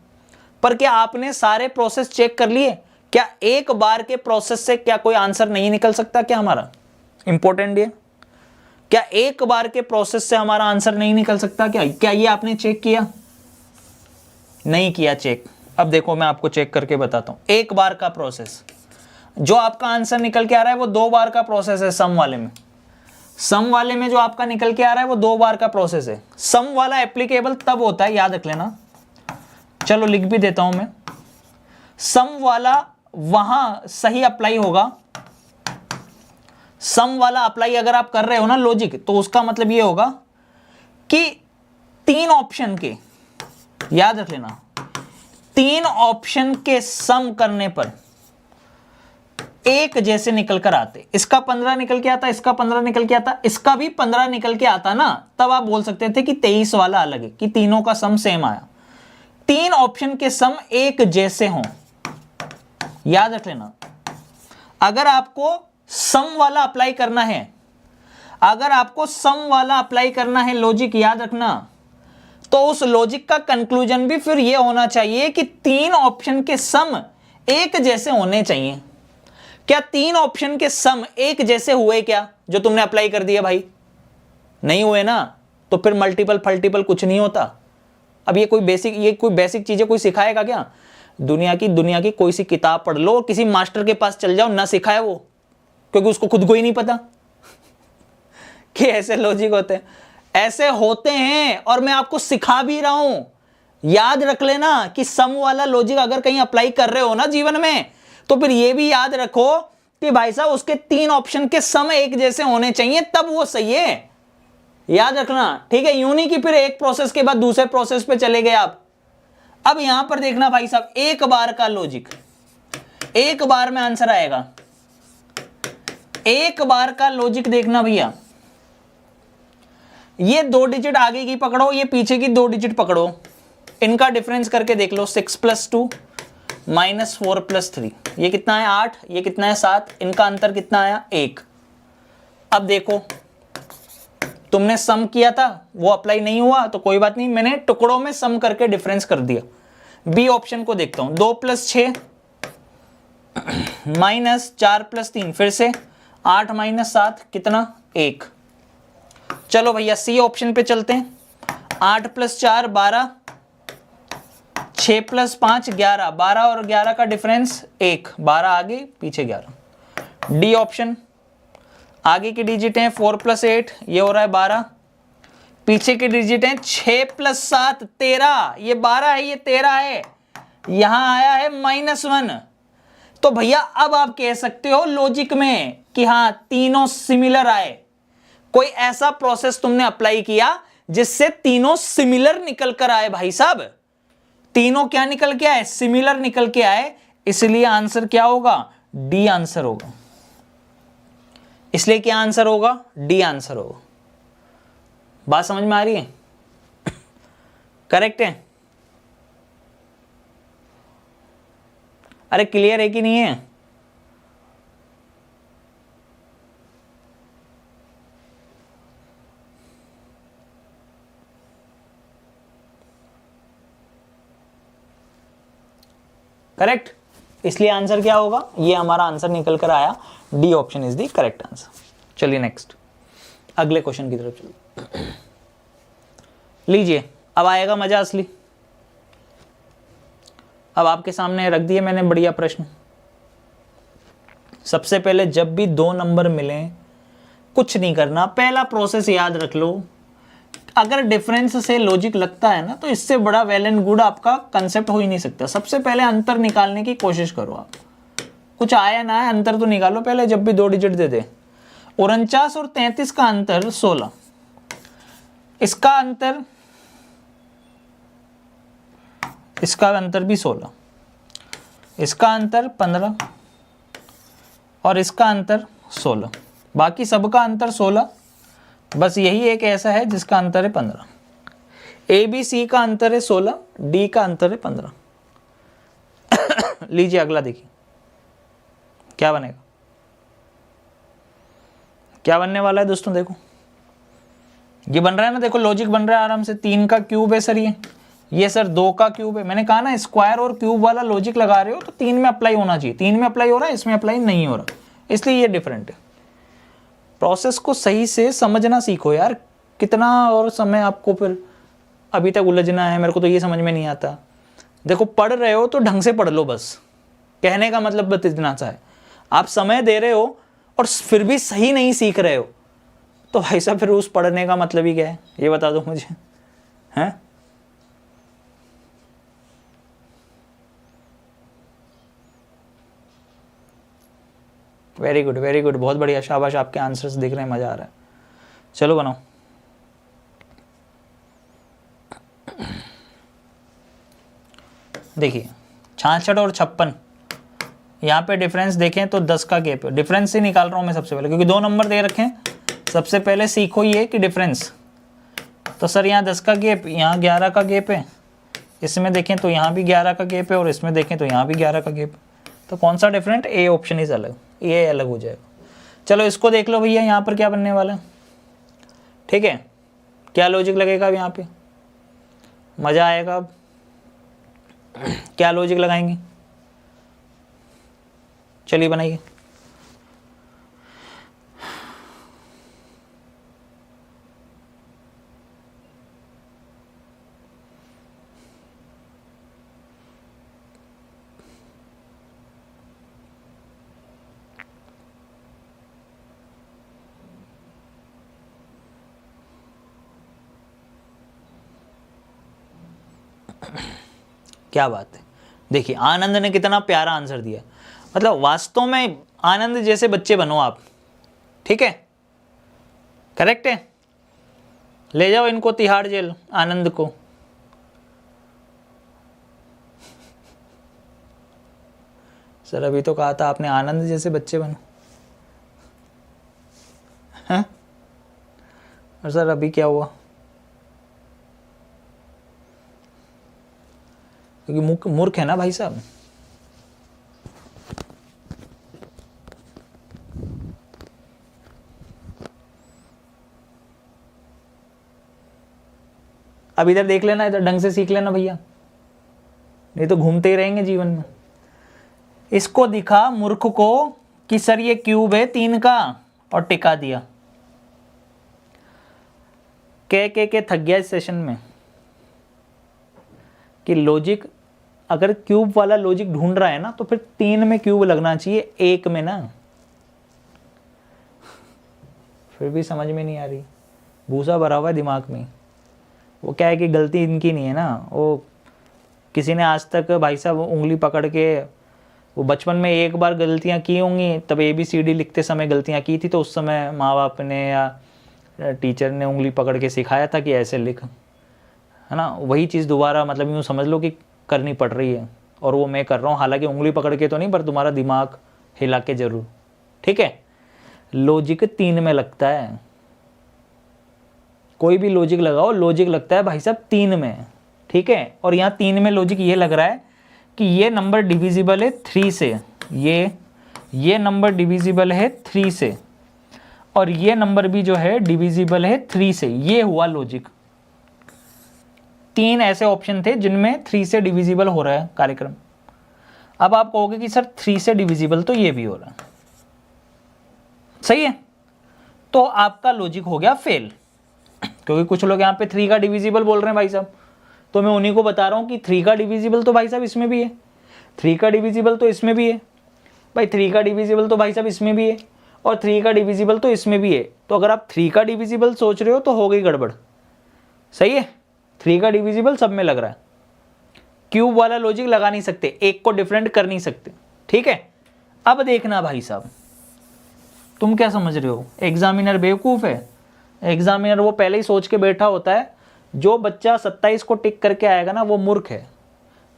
पर क्या आपने सारे प्रोसेस चेक कर लिए? क्या एक बार के प्रोसेस से क्या कोई आंसर नहीं निकल सकता क्या हमारा? इंपॉर्टेंट ये, क्या एक बार के प्रोसेस से हमारा आंसर नहीं निकल सकता क्या? क्या ये आपने चेक किया? नहीं किया चेक। अब देखो मैं आपको चेक करके बताता हूं। एक बार का प्रोसेस, जो आपका आंसर निकल के आ रहा है वो 2 बार का प्रोसेस है। सम वाले में, सम वाले में जो आपका निकल के आ रहा है वो 2 बार का प्रोसेस है। सम वाला एप्लीकेबल तब होता है, याद रख लेना। चलो लिख भी देता हूं मैं। सम वाला वहां सही अप्लाई होगा। सम वाला अप्लाई अगर आप कर रहे हो ना लॉजिक, तो उसका मतलब ये होगा कि 3 ऑप्शन के, याद रख लेना, 3 ऑप्शन के सम करने पर एक जैसे निकल कर आते। इसका 15 निकल के आता, इसका 15 निकल के आता, इसका भी 15 निकल के आता ना, तब आप बोल सकते थे कि 23 वाला अलग है, कि तीनों का सम सेम आया। 3 ऑप्शन के सम एक जैसे हों, याद रख लेना। अगर आपको सम वाला अप्लाई करना है, अगर आपको सम वाला अप्लाई करना है लॉजिक, याद रखना, तो उस लॉजिक का कंक्लूजन भी फिर यह होना चाहिए कि 3 ऑप्शन के सम एक जैसे होने चाहिए। क्या 3 ऑप्शन के सम एक जैसे हुए क्या, जो तुमने अप्लाई कर दिया भाई? नहीं हुए ना, तो फिर मल्टीपल फल्टीपल कुछ नहीं होता। अब ये कोई बेसिक चीजें कोई सिखाएगा क्या? दुनिया की कोई सी किताब पढ़ लो, किसी मास्टर के पास चल जाओ, ना सिखाए वो, क्योंकि उसको खुद को ही नहीं पता कि ऐसे लॉजिक होते हैं। ऐसे होते हैं और मैं आपको सिखा भी रहा हूं। याद रख लेना कि सम वाला लॉजिक अगर कहीं अप्लाई कर रहे हो ना जीवन में, तो फिर यह भी याद रखो कि भाई साहब उसके 3 ऑप्शन के सम एक जैसे होने चाहिए, तब वो सही है। याद रखना, ठीक है। यूं नहीं कि फिर एक प्रोसेस के बाद दूसरे प्रोसेस पे चले गए आप। अब यहां पर देखना भाई साहब, एक बार का लॉजिक, एक बार में आंसर आएगा। एक बार का लॉजिक देखना भैया, ये 2 डिजिट आगे की पकड़ो, ये पीछे की 2 डिजिट पकड़ो, इनका डिफरेंस करके देख लो। 6 + 2 - 4 + 3, ये कितना है 8, ये कितना है 7, इनका अंतर कितना आया 1। अब देखो तुमने सम किया था, वो अप्लाई नहीं हुआ तो कोई बात नहीं, मैंने टुकड़ों में सम करके डिफरेंस कर दिया। बी ऑप्शन को देखता हूं, 2 + 6 - 4 + 3, फिर से 8 - 7 कितना 1। चलो भैया सी ऑप्शन पे चलते हैं। 8 + 4 12, 6 + 5 11, 12 और 11 का डिफरेंस 1, 12 आगे पीछे 11। D option. आगे की डिजिट है 4 + 8, ये हो रहा है 12, पीछे की डिजिट है 6 + 7 13, ये 12 है ये 13 है, यहां आया है -1। तो भैया अब आप कह सकते हो लॉजिक में कि हाँ तीनों सिमिलर आए। कोई ऐसा प्रोसेस तुमने अप्लाई किया जिससे तीनों सिमिलर निकल कर आए भाई साहब, तीनों क्या निकल के आए, सिमिलर निकल के आए, इसलिए आंसर क्या होगा, डी आंसर होगा। इसलिए क्या आंसर होगा, डी आंसर होगा। बात समझ में आ रही है, करेक्ट है। अरे क्लियर है कि नहीं है, करेक्ट। इसलिए आंसर क्या होगा, ये हमारा आंसर निकल कर आया, D option is the correct answer. चलिए नेक्स्ट, अगले क्वेश्चन की तरफ चलिए। लीजिए अब आएगा मजा असली। अब आपके सामने रख दिए मैंने बढ़िया प्रश्न। सबसे पहले जब भी 2 नंबर मिले कुछ नहीं करना, पहला प्रोसेस याद रख लो, अगर डिफरेंस से लॉजिक लगता है ना तो इससे बड़ा वेल एंड गुड आपका कंसेप्ट हो ही नहीं सकता। सबसे पहले अंतर निकालने की कोशिश करो आप, कुछ आया ना आया अंतर तो निकालो पहले। जब भी 2 डिजिट दे दे, 49 और 33 का अंतर 16, इसका अंतर भी 16, इसका अंतर 15 और इसका अंतर 16, बाकी सबका अंतर 16, बस यही एक ऐसा है जिसका अंतर है 15। ए बी सी का अंतर है 16, डी का अंतर है 15। लीजिए अगला देखिए क्या बनेगा, क्या बनने वाला है दोस्तों। देखो ये बन रहा है ना, देखो लॉजिक बन रहा है आराम से। 3 का क्यूब है सर, ये सर 2 का क्यूब है। मैंने कहा ना स्क्वायर और क्यूब वाला लॉजिक लगा रहे हो तो 3 में अप्लाई होना चाहिए, 3 में अप्लाई हो रहा है, इसमें अप्लाई नहीं हो रहा, इसलिए ये डिफरेंट है। प्रोसेस को सही से समझना सीखो यार, कितना और समय आपको फिर अभी तक उलझना है, मेरे को तो ये समझ में नहीं आता। देखो पढ़ रहे हो तो ढंग से पढ़ लो, बस कहने का मतलब बस इतना सा है। आप समय दे रहे हो और फिर भी सही नहीं सीख रहे हो तो भाई साहब फिर उस पढ़ने का मतलब ही क्या है, ये बता दो मुझे, हैं? वेरी गुड वेरी गुड, बहुत बढ़िया, शाबाश, आपके आंसर्स दिख रहे हैं, मजा आ रहा है। चलो बनाओ। देखिए 66 और 56, यहाँ पे डिफरेंस देखें तो 10 का गैप है। डिफरेंस से निकाल रहा हूँ मैं सबसे पहले, क्योंकि 2 नंबर दे रखे हैं। सबसे पहले सीखो ये कि डिफरेंस, तो सर यहाँ 10 का गैप, यहाँ 11 का गैप है, इसमें देखें तो यहाँ भी 11 का गैप है और इसमें देखें तो यहाँ भी 11 का गैप। तो कौन सा डिफरेंट, ए ऑप्शन इज अलग, ये अलग हो जाएगा। चलो इसको देख लो भैया, यहाँ पर क्या बनने वाला है, ठीक है, क्या लॉजिक लगेगा अब यहाँ पे, मज़ा आएगा। अब क्या लॉजिक लगाएंगे, चलिए बनाइए। क्या बात है, देखिए आनंद ने कितना प्यारा आंसर दिया। मतलब वास्तव में आनंद जैसे बच्चे बनो आप, ठीक है, करेक्ट है। ले जाओ इनको तिहाड़ जेल, आनंद को। सर अभी तो कहा था आपने आनंद जैसे बच्चे बनो, हैं? और सर अभी क्या हुआ, क्योंकि मूर्ख है ना भाई साहब। अब इधर देख लेना, इधर ढंग से सीख लेना भैया, नहीं तो घूमते ही रहेंगे जीवन में। इसको दिखा मूर्ख को कि सर ये क्यूब है 3 का और टिका दिया, के थक गया इस सेशन में। कि लॉजिक अगर क्यूब वाला लॉजिक ढूंढ रहा है ना तो फिर 3 में क्यूब लगना चाहिए, 1 में ना। फिर भी समझ में नहीं आ रही, भूसा भरा हुआ है दिमाग में। वो क्या है कि गलती इनकी नहीं है ना, वो किसी ने आज तक भाई साहब उंगली पकड़ के, वो बचपन में एक बार गलतियां की होंगी, तब ABCD लिखते समय गलतियां की थी, तो उस समय माँ बाप ने या टीचर ने उंगली पकड़ के सिखाया था कि ऐसे लिख, है ना। वही चीज़ दोबारा मतलब यूँ समझ लो कि करनी पड़ रही है, और वो मैं कर रहा हूँ, हालांकि उंगली पकड़ के तो नहीं, पर तुम्हारा दिमाग हिला के जरूर। ठीक है, लॉजिक 3 में लगता है, कोई भी लॉजिक लगाओ, लॉजिक लगता है भाई साहब 3 में। ठीक है, और यहाँ 3 में लॉजिक ये लग रहा है कि ये नंबर डिविजिबल है 3 से, ये नंबर डिविजिबल है 3 से, और ये नंबर भी जो है डिविजिबल है 3 से। ये हुआ लॉजिक। 3 ऐसे ऑप्शन थे जिनमें 3 से डिविजिबल हो रहा है कार्यक्रम। अब आप कहोगे कि सर 3 से डिविजिबल तो ये भी हो रहा है, सही है, तो आपका लॉजिक हो गया फेल, क्योंकि कुछ लोग यहाँ पे 3 का डिविजिबल बोल रहे हैं भाई साहब, तो मैं उन्हीं को बता रहा हूँ कि 3 का डिविजिबल तो भाई साहब इसमें भी है, 3 का डिविजिबल तो इसमें भी है, भाई 3 का डिविजिबल तो भाई साहब इसमें भी है, और 3 का डिविजिबल तो इसमें भी है। तो अगर आप 3 का डिविजिबल सोच रहे हो तो हो गई गड़बड़, सही है। 3 का डिविजिबल सब में लग रहा है, क्यूब वाला लॉजिक लगा नहीं सकते, एक को डिफरेंट कर नहीं सकते। ठीक है, अब देखना भाई साहब, तुम क्या समझ रहे हो, एग्जामिनर बेवकूफ़ है। एग्जामिनर वो पहले ही सोच के बैठा होता है, जो बच्चा 27 को टिक करके आएगा ना वो मूर्ख है।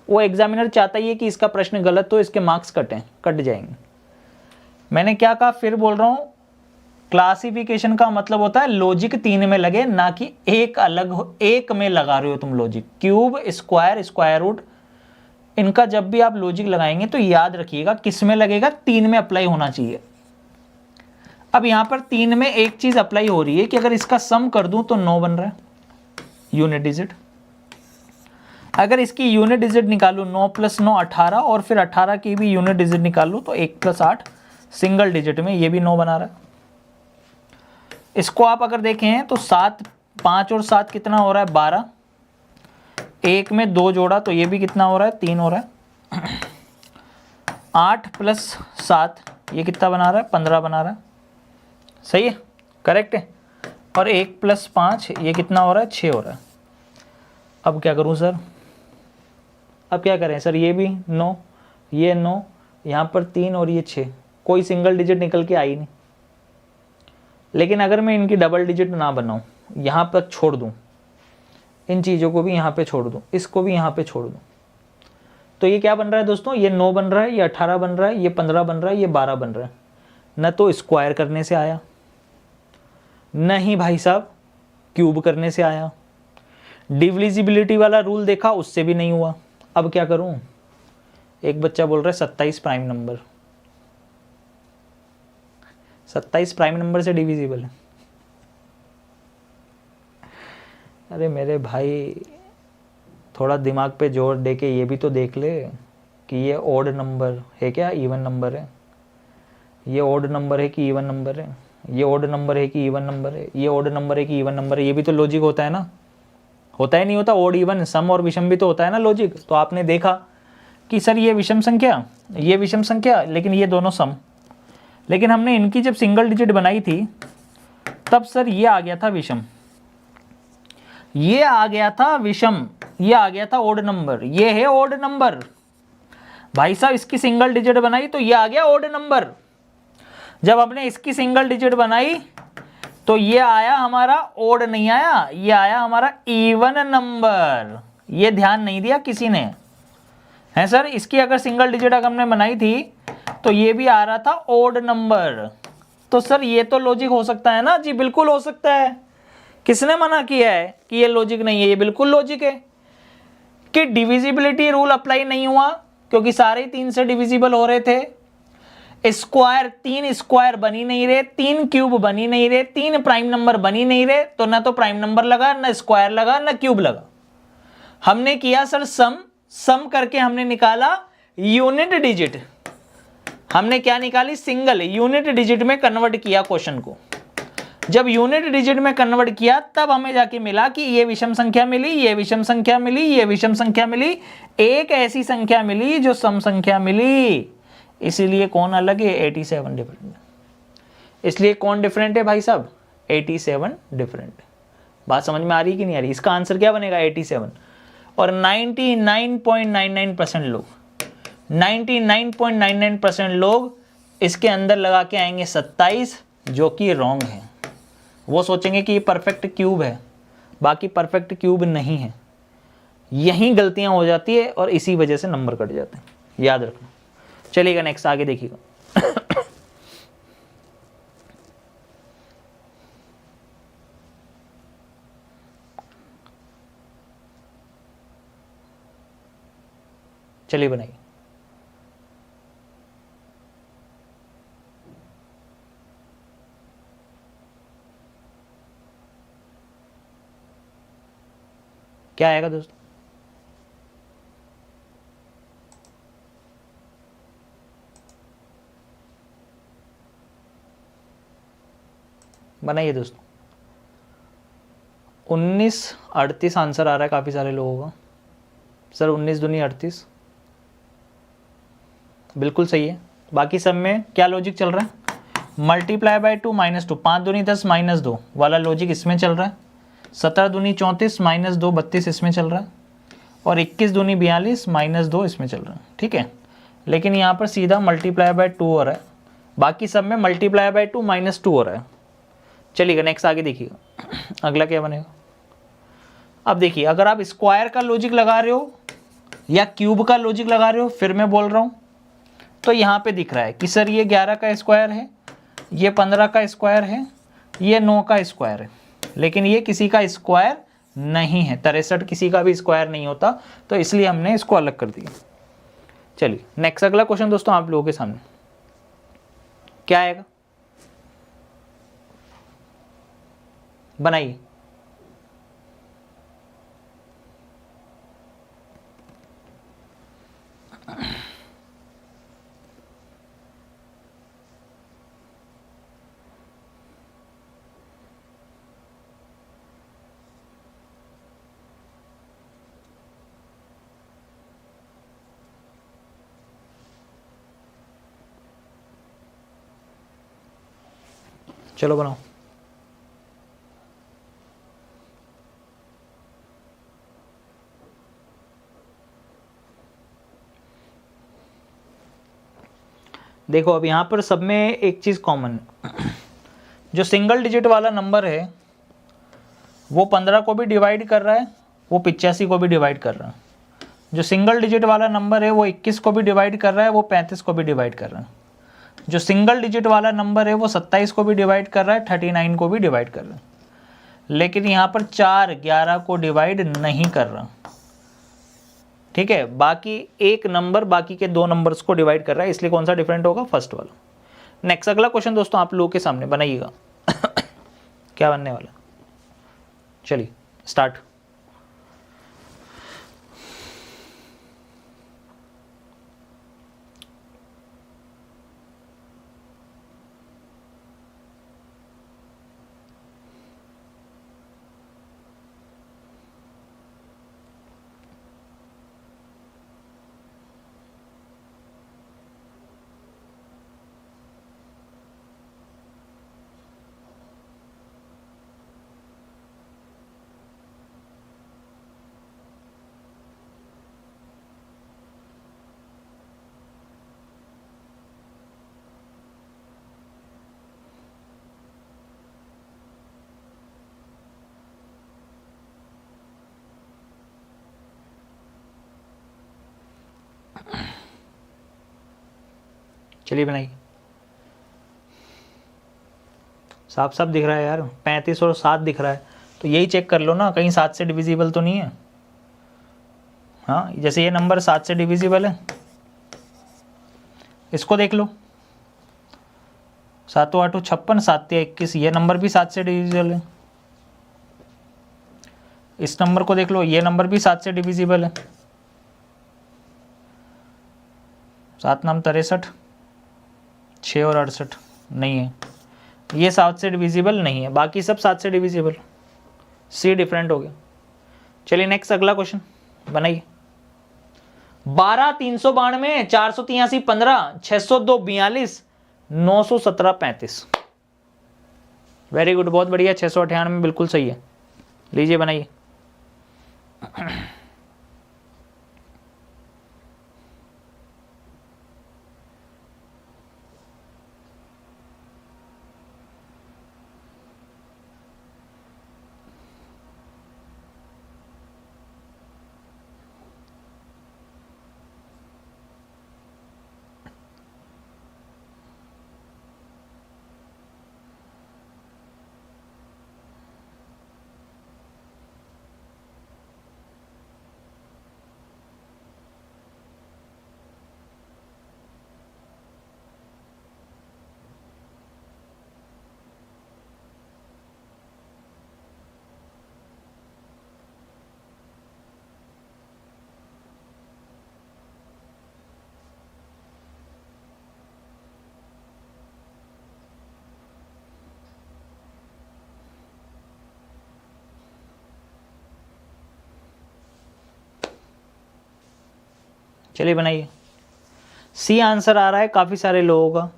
वो एग्जामिनर चाहता ही है कि इसका प्रश्न गलत हो, इसके मार्क्स कट जाएंगे। मैंने क्या कहा, फिर बोल रहा हूँ, क्लासिफिकेशन का मतलब होता है लॉजिक 3 में लगे, ना कि एक अलग हो, एक में लगा रहे हो तुम logic. Cube, square, square root, इनका जब भी आप लॉजिक लगाएंगे तो याद रखिएगा किस में लगेगा, 3 में अप्लाई होना चाहिए। अब यहाँ पर 3 में एक चीज अप्लाई हो रही है कि अगर इसका सम कर दूं तो 9 बन रहा है, यूनिट डिजिट। अगर इसकी यूनिट डिजिट निकालूं 9 + 9 18, और फिर 18 की भी यूनिट डिजिट निकालूं तो 1 + 8 सिंगल डिजिट में, ये भी 9 बना रहा है। इसको आप अगर देखें तो 7, 5 और 7 कितना हो रहा है, 12। 1 में 2 जोड़ा तो ये भी कितना हो रहा है, 3 हो रहा है। 8 + 7 ये कितना बना रहा है, 15 बना रहा है, सही है, करेक्ट है। और 1 + 5 ये कितना हो रहा है, 6 हो रहा है। अब क्या करूं सर, अब क्या करें सर, ये भी 9, ये 9, यहाँ पर 3 और ये 6, कोई सिंगल डिजिट निकल के आई नहीं। लेकिन अगर मैं इनकी डबल डिजिट ना बनाऊं, यहाँ पर छोड़ दूं, इन चीज़ों को भी यहाँ पे छोड़ दूं, इसको भी यहाँ पे छोड़ दूं, तो ये क्या बन रहा है दोस्तों, ये 9 बन रहा है, ये 18 बन रहा है, ये 15 बन रहा है, ये 12 बन रहा है। न तो स्क्वायर करने से आया, नहीं भाई साहब क्यूब करने से आया, डिविजिबिलिटी वाला रूल देखा उससे भी नहीं हुआ। अब क्या करूं, एक बच्चा बोल रहा है 27 प्राइम नंबर, 27 प्राइम नंबर से डिविजिबल है। अरे मेरे भाई, थोड़ा दिमाग पे जोर दे के ये भी तो देख ले कि ये ऑड नंबर है क्या इवन नंबर है, ये ऑड नंबर है कि इवन नंबर है, ये ऑड नंबर है कि इवन नंबर है, ये ऑड नंबर है कि इवन नंबर है। ये भी तो लॉजिक होता है ना, होता है नहीं होता, ऑड इवन सम और विषम भी तो होता है ना लॉजिक। तो आपने देखा कि सर ये विषम संख्या, ये विषम संख्या, लेकिन ये दोनों सम। लेकिन हमने इनकी जब सिंगल डिजिट बनाई थी तब सर ये आ गया था विषम, ये आ गया था विषम, ये आ गया था ऑड नंबर, ये है ऑड नंबर। भाई साहब इसकी सिंगल डिजिट बनाई तो ये आ गया ऑड नंबर। जब आपने इसकी सिंगल डिजिट बनाई तो ये आया हमारा ऑड, नहीं आया, ये आया हमारा इवन नंबर। ये ध्यान नहीं दिया किसी ने, है सर। इसकी अगर सिंगल डिजिट अगर हमने बनाई थी तो ये भी आ रहा था ऑड नंबर। तो सर ये तो लॉजिक हो सकता है ना जी, बिल्कुल हो सकता है। किसने मना किया है कि ये लॉजिक नहीं है, ये बिल्कुल लॉजिक है। कि डिविजिबिलिटी रूल अप्लाई नहीं हुआ क्योंकि सारे 3 से डिविजिबल हो रहे थे। स्क्वायर, 3 स्क्वायर बनी नहीं रहे, 3 क्यूब बनी नहीं रहे, 3 प्राइम नंबर बनी नहीं रहे, तो ना तो प्राइम नंबर लगा, ना स्क्वायर लगा, ना क्यूब लगा। हमने किया सर सम करके हमने निकाला यूनिट डिजिट। हमने क्या निकाली, सिंगल यूनिट डिजिट में कन्वर्ट किया क्वेश्चन को। जब यूनिट डिजिट में कन्वर्ट किया तब हमें जाके मिला कि ये विषम संख्या मिली, ये विषम संख्या मिली, ये विषम संख्या मिली, एक ऐसी संख्या मिली जो सम संख्या मिली। इसीलिए कौन अलग है? 87 डिफरेंट। इसलिए कौन डिफरेंट है भाई साहब? 87 डिफरेंट। बात समझ में आ रही है कि नहीं आ रही? इसका आंसर क्या बनेगा? 87। और 99.99% लोग 99.99% लोग इसके अंदर लगा के आएंगे 27, जो कि रॉन्ग है। वो सोचेंगे कि ये परफेक्ट क्यूब है, बाकी परफेक्ट क्यूब नहीं है। यही गलतियां हो जाती है और इसी वजह से नंबर कट जाते हैं, याद रखना। चलिएगा नेक्स्ट, आगे देखिएगा। चलिए बनाइए। क्या आएगा दोस्तों? बनाइए दोस्तों। 19 38 आंसर आ रहा है काफी सारे लोगों का। सर 19 दूनी 38 बिल्कुल सही है। बाकी सब में क्या लॉजिक चल रहा है? मल्टीप्लाई बाय 2 -2, 5 दूनी 10 -2 वाला लॉजिक इसमें चल रहा है। 17 दूनी 34 -2 32 इसमें चल रहा है। और 21 दूनी 42 -2 इसमें चल रहा है। ठीक है, लेकिन यहाँ पर सीधा मल्टीप्लाई बाय 2 हो रहा है, बाकी सब में मल्टीप्लाई बाय 2 -2 हो रहा है। चलिएगा नेक्स्ट, आगे देखिएगा अगला क्या बनेगा। अब देखिए, अगर आप स्क्वायर का लॉजिक लगा रहे हो या क्यूब का लॉजिक लगा रहे हो, फिर मैं बोल रहा हूँ, तो यहाँ पे दिख रहा है कि सर ये 11 का स्क्वायर है, ये 15 का स्क्वायर है, ये 9 का स्क्वायर है, लेकिन ये किसी का स्क्वायर नहीं है। 63 किसी का भी स्क्वायर नहीं होता, तो इसलिए हमने इसको अलग कर दिया। चलिए नेक्स्ट, अगला क्वेश्चन दोस्तों आप लोगों के सामने क्या आएगा? बनाइए। चलो बनाओ। देखो अब यहाँ पर सब में एक चीज़ कॉमन है, जो सिंगल डिजिट वाला नंबर है वो 15 को भी डिवाइड कर रहा है, वो 85 को भी डिवाइड कर रहा है। जो सिंगल डिजिट वाला नंबर है वो 21 को भी डिवाइड कर रहा है, वो 35 को भी डिवाइड कर रहा है। जो सिंगल डिजिट वाला नंबर है वो 27 को भी डिवाइड कर रहा है, 39 को भी डिवाइड कर रहा है। लेकिन यहाँ पर 4 11 को डिवाइड नहीं कर रहा। ठीक है, बाकी एक नंबर बाकी के 2 नंबर्स को डिवाइड कर रहा है, इसलिए कौन सा डिफरेंट होगा? फर्स्ट वाला। नेक्स्ट अगला क्वेश्चन दोस्तों आप लोगों के सामने बनाइएगा। क्या बनने वाला? चलिए स्टार्ट। चलिए बनाइए। साफ साफ दिख रहा है यार, 35 और 7 दिख रहा है, तो यही चेक कर लो ना, कहीं 7 से डिविजिबल तो नहीं है। हाँ, जैसे ये नंबर 7 से डिविजिबल है, इसको देख लो। 7 8 56, 7 21, ये नंबर भी 7 से डिविजिबल है। इस नंबर को देख लो, ये नंबर भी 7 से डिविजिबल है। 7 9 63, 6 और 68 नहीं है। ये 7 से डिविजिबल नहीं है, बाकी सब 7 से डिविजिबल। सी डिफरेंट हो गया। चलिए नेक्स्ट अगला क्वेश्चन बनाइए। 12 392 483 15 602 42 917 35। वेरी गुड, बहुत बढ़िया। 698 बिल्कुल सही है। लीजिए बनाइए। चलिए बनाइए। सी आंसर आ रहा है काफी सारे लोगों का।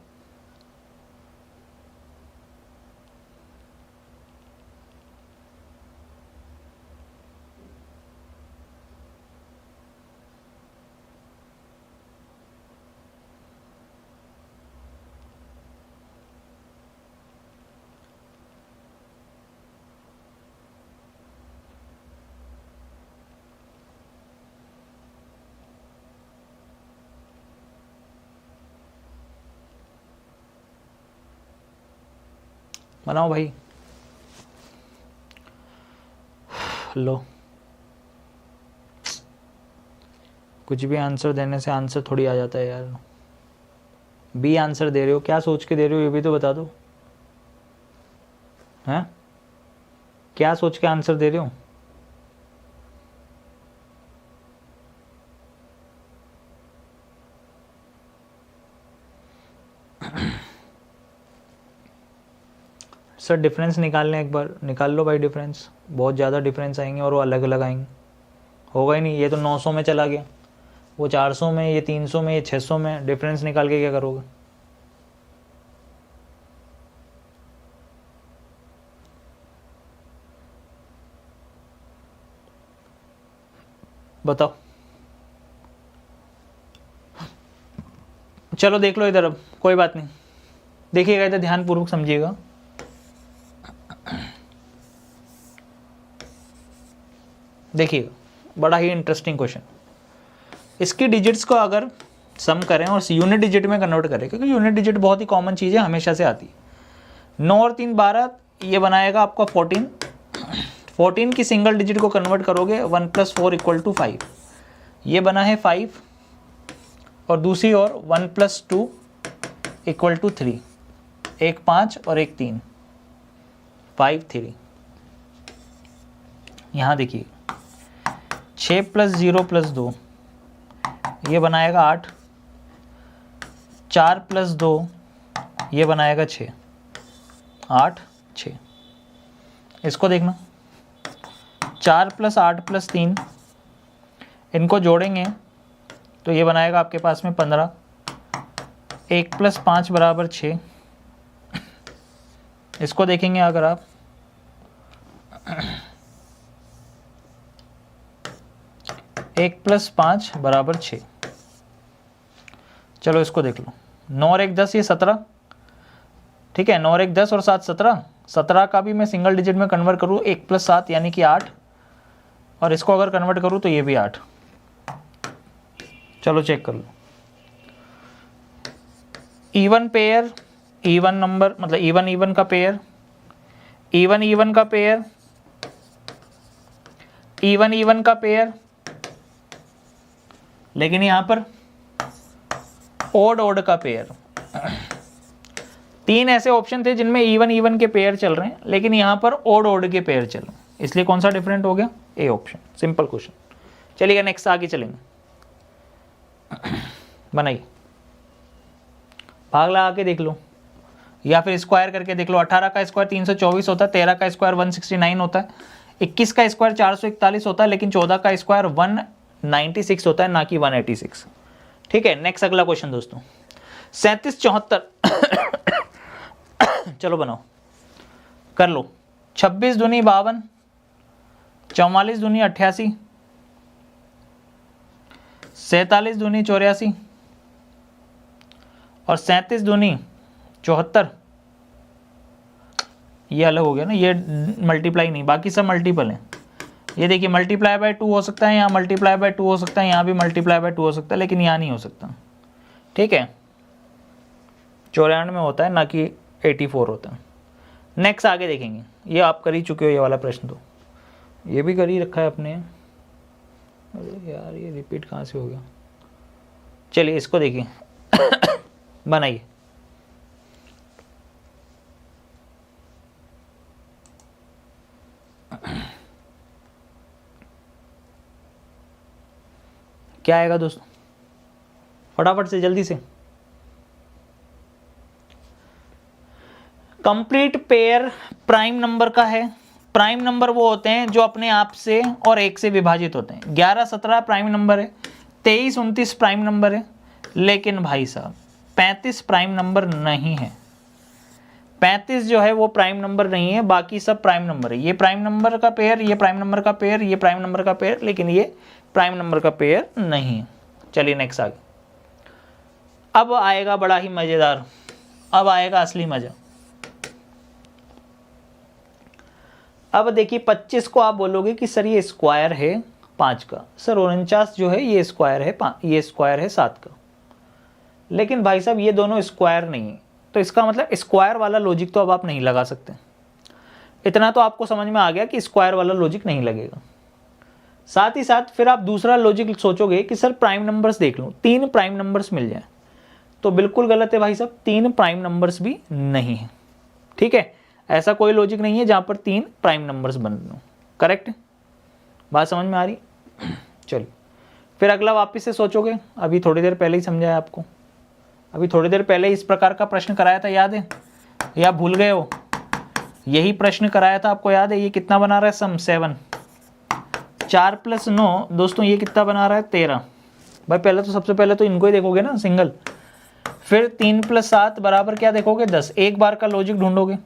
बनाओ भाई। लो, कुछ भी आंसर देने से आंसर थोड़ी आ जाता है यार। बी आंसर दे रहे हो, क्या सोच के दे रहे हो ये भी तो बता दो। हैं, क्या सोच के आंसर दे रहे हो? सर डिफरेंस निकालने, एक बार निकाल लो भाई डिफरेंस। बहुत ज़्यादा डिफरेंस आएंगे और वो अलग अलग आएंगे। होगा ही नहीं। ये तो 900 में चला गया, वो 400 में, ये 300 में, ये 600 में। डिफरेंस निकाल के क्या करोगे? बताओ। चलो देख लो इधर, अब कोई बात नहीं। देखिएगा इधर, ध्यानपूर्वक समझिएगा। देखिएगा, बड़ा ही इंटरेस्टिंग क्वेश्चन। इसकी डिजिट्स को अगर सम करें और यूनिट डिजिट में कन्वर्ट करें, क्योंकि यूनिट डिजिट बहुत ही कॉमन चीज़ है, हमेशा से आती है। 9 और 3 12, ये बनाएगा आपका 14। 14 की सिंगल डिजिट को कन्वर्ट करोगे 1 + 4 = 5। ये बना है 5, और दूसरी ओर 1 + 2 = 3। एक 5 और एक 3, 5 3। यहाँ देखिए 6 + 0 + 2, ये बनाएगा 8। 4 + 2, ये बनाएगा 6। 8 6। इसको देखना, 4 + 8 + 3, इनको जोड़ेंगे तो ये बनाएगा आपके पास में 15। 1 + 5 = 6। इसको देखेंगे अगर आप, एक + 5 = 6। चलो इसको देख लो। 9 और 1 10, ये 17। ठीक है, 9 और 1 10 और 7 17। 17 का भी मैं सिंगल डिजिट में कन्वर्ट करूँ 1 + 7 यानी कि 8, और इसको अगर कन्वर्ट करूँ तो ये भी 8। चलो चेक कर लो। इवन पेयर, इवन नंबर, मतलब इवन इवन का पेयर, इवन इवन का पेयर, इवन इवन का पेयर, लेकिन यहां पर ओड ओड का पेयर। 3 ऐसे ऑप्शन थे जिनमें इवन इवन के पेयर चल रहे हैं, लेकिन यहां पर ओड ओड के पेयर चल रहे हैं, इसलिए कौन सा डिफरेंट हो गया? A option. Simple question. चलिए नेक्स्ट आगे चलेंगे। बनाइए, भाग लगा के देख लो। या फिर स्क्वायर करके देख लो, 18 का स्क्वायर 324 होता है, 13 का स्क्वायर 169 होता है, 21 का स्क्वायर 441 होता है, लेकिन 14 का स्क्वायर 196 होता है, ना कि 186। ठीक है, नेक्स्ट अगला क्वेश्चन दोस्तों, 37 74 चलो बनाओ, कर लो। 26 दूनी 52, 44 दूनी 88, 47 दूनी 84 और 37 दूनी 74। ये अलग हो गया ना, ये मल्टीप्लाई नहीं, बाकी सब मल्टीपल हैं। ये देखिए मल्टीप्लाई बाय 2 हो सकता है, यहाँ मल्टीप्लाई बाय 2 हो सकता है, यहाँ भी मल्टीप्लाई बाय 2 हो सकता है, लेकिन यहाँ नहीं हो सकता। ठीक है, 94 में होता है, ना कि 84 होता है। नेक्स्ट आगे देखेंगे, ये आप कर ही चुके हो ये वाला प्रश्न, तो ये भी कर ही रखा है अपने। अरे यार ये रिपीट कहाँ से हो गया। चलिए इसको देखिए बनाइए। क्या आएगा दोस्तों, फटाफट से जल्दी से। कंप्लीट पेयर प्राइम नंबर का है। प्राइम नंबर वो होते हैं जो अपने आप से और एक से विभाजित होते हैं। 11 17 प्राइम नंबर है, 23 29 प्राइम नंबर है, लेकिन भाई साहब 35 प्राइम नंबर नहीं है। 35 जो है वो प्राइम नंबर नहीं है, बाकी सब प्राइम नंबर है। ये प्राइम नंबर का पेयर, ये प्राइम नंबर का पेयर, ये प्राइम नंबर का पेयर, लेकिन ये प्राइम नंबर का पेयर नहीं है। चलिए नेक्स्ट आगे। अब आएगा बड़ा ही मजेदार, अब आएगा असली मजा। अब देखिए 25 को आप बोलोगे कि सर ये स्क्वायर है 5 का, सर 49 जो है ये स्क्वायर है ये स्क्वायर है 7 का, लेकिन भाई साहब ये दोनों स्क्वायर नहीं है। तो इसका मतलब स्क्वायर वाला लॉजिक तो अब आप नहीं लगा सकते। इतना तो आपको समझ में आ गया कि स्क्वायर वाला लॉजिक नहीं लगेगा। साथ ही साथ फिर आप दूसरा लॉजिक सोचोगे कि सर प्राइम नंबर्स देख लूँ, 3 प्राइम नंबर्स मिल जाए, तो बिल्कुल गलत है भाई साहब, 3 प्राइम नंबर्स भी नहीं है। ठीक है, ऐसा कोई लॉजिक नहीं है जहाँ पर 3 प्राइम नंबर्स बन रहे हो। करेक्ट, बात समझ में आ रही। चलिए फिर अगला वापस से सोचोगे, अभी थोड़ी देर पहले ही समझाया आपको, अभी थोड़ी देर पहले इस प्रकार का प्रश्न कराया था, याद है या भूल गए हो? यही प्रश्न कराया था आपको, याद है? ये कितना बना रहा है सम 7, 4 + 9 दोस्तों ये कितना बना रहा है 13। भाई पहले तो सबसे पहले तो इनको ही देखोगे ना सिंगल, फिर 3 + 7 बराबर क्या देखोगे 10, एक बार का लॉजिक ढूंढोगे,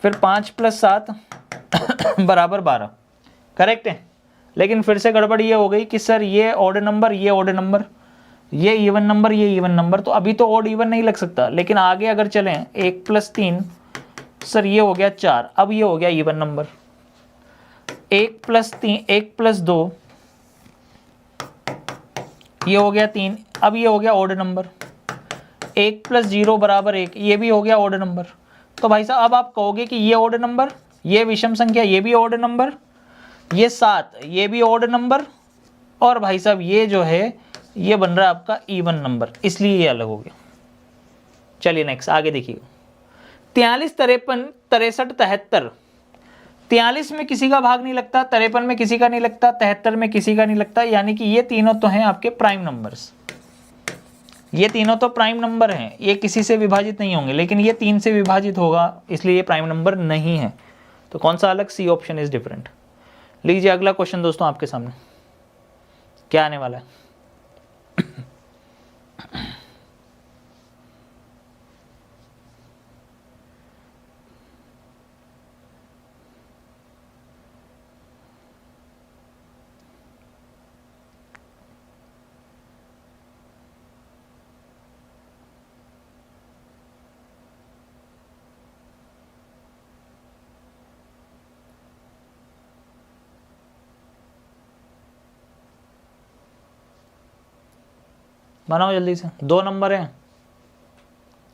फिर 5 + 7 बराबर 12। करेक्ट है, लेकिन फिर से गड़बड़ ये हो गई कि सर ये ऑड नंबर, ये ऑड नंबर, ये इवन नंबर, ये इवन नंबर, तो अभी तो ऑड इवन नहीं लग सकता, लेकिन आगे अगर चलें 1 + 3 सर ये हो गया 4, अब ये हो गया इवन नंबर। 1 + 3 1 + 2 ये हो गया 3, अब ये हो गया ऑड नंबर। 1 + 0 बराबर 1, ये भी हो गया ऑड नंबर। तो भाई साहब अब आप कहोगे कि ये ऑड नंबर, ये विषम संख्या, ये भी ऑड नंबर, ये 7 ये भी ऑड नंबर, और भाई साहब ये जो है ये बन रहा है आपका इवन नंबर, इसलिए ये अलग हो गया। चलिए नेक्स्ट आगे देखिएगा। 43 53 63 73, 43 में किसी का भाग नहीं लगता, 53 में किसी का नहीं लगता, 73 में किसी का नहीं लगता, यानी कि ये तीनों तो हैं आपके प्राइम नंबर्स। ये तीनों तो प्राइम नंबर हैं, ये किसी से विभाजित नहीं होंगे, लेकिन ये 3 से विभाजित होगा, इसलिए ये प्राइम नंबर नहीं है। तो कौन सा अलग? C option is different. लीजिए अगला क्वेश्चन दोस्तों आपके सामने क्या आने वाला है। बनाओ जल्दी से, 2 नंबर हैं।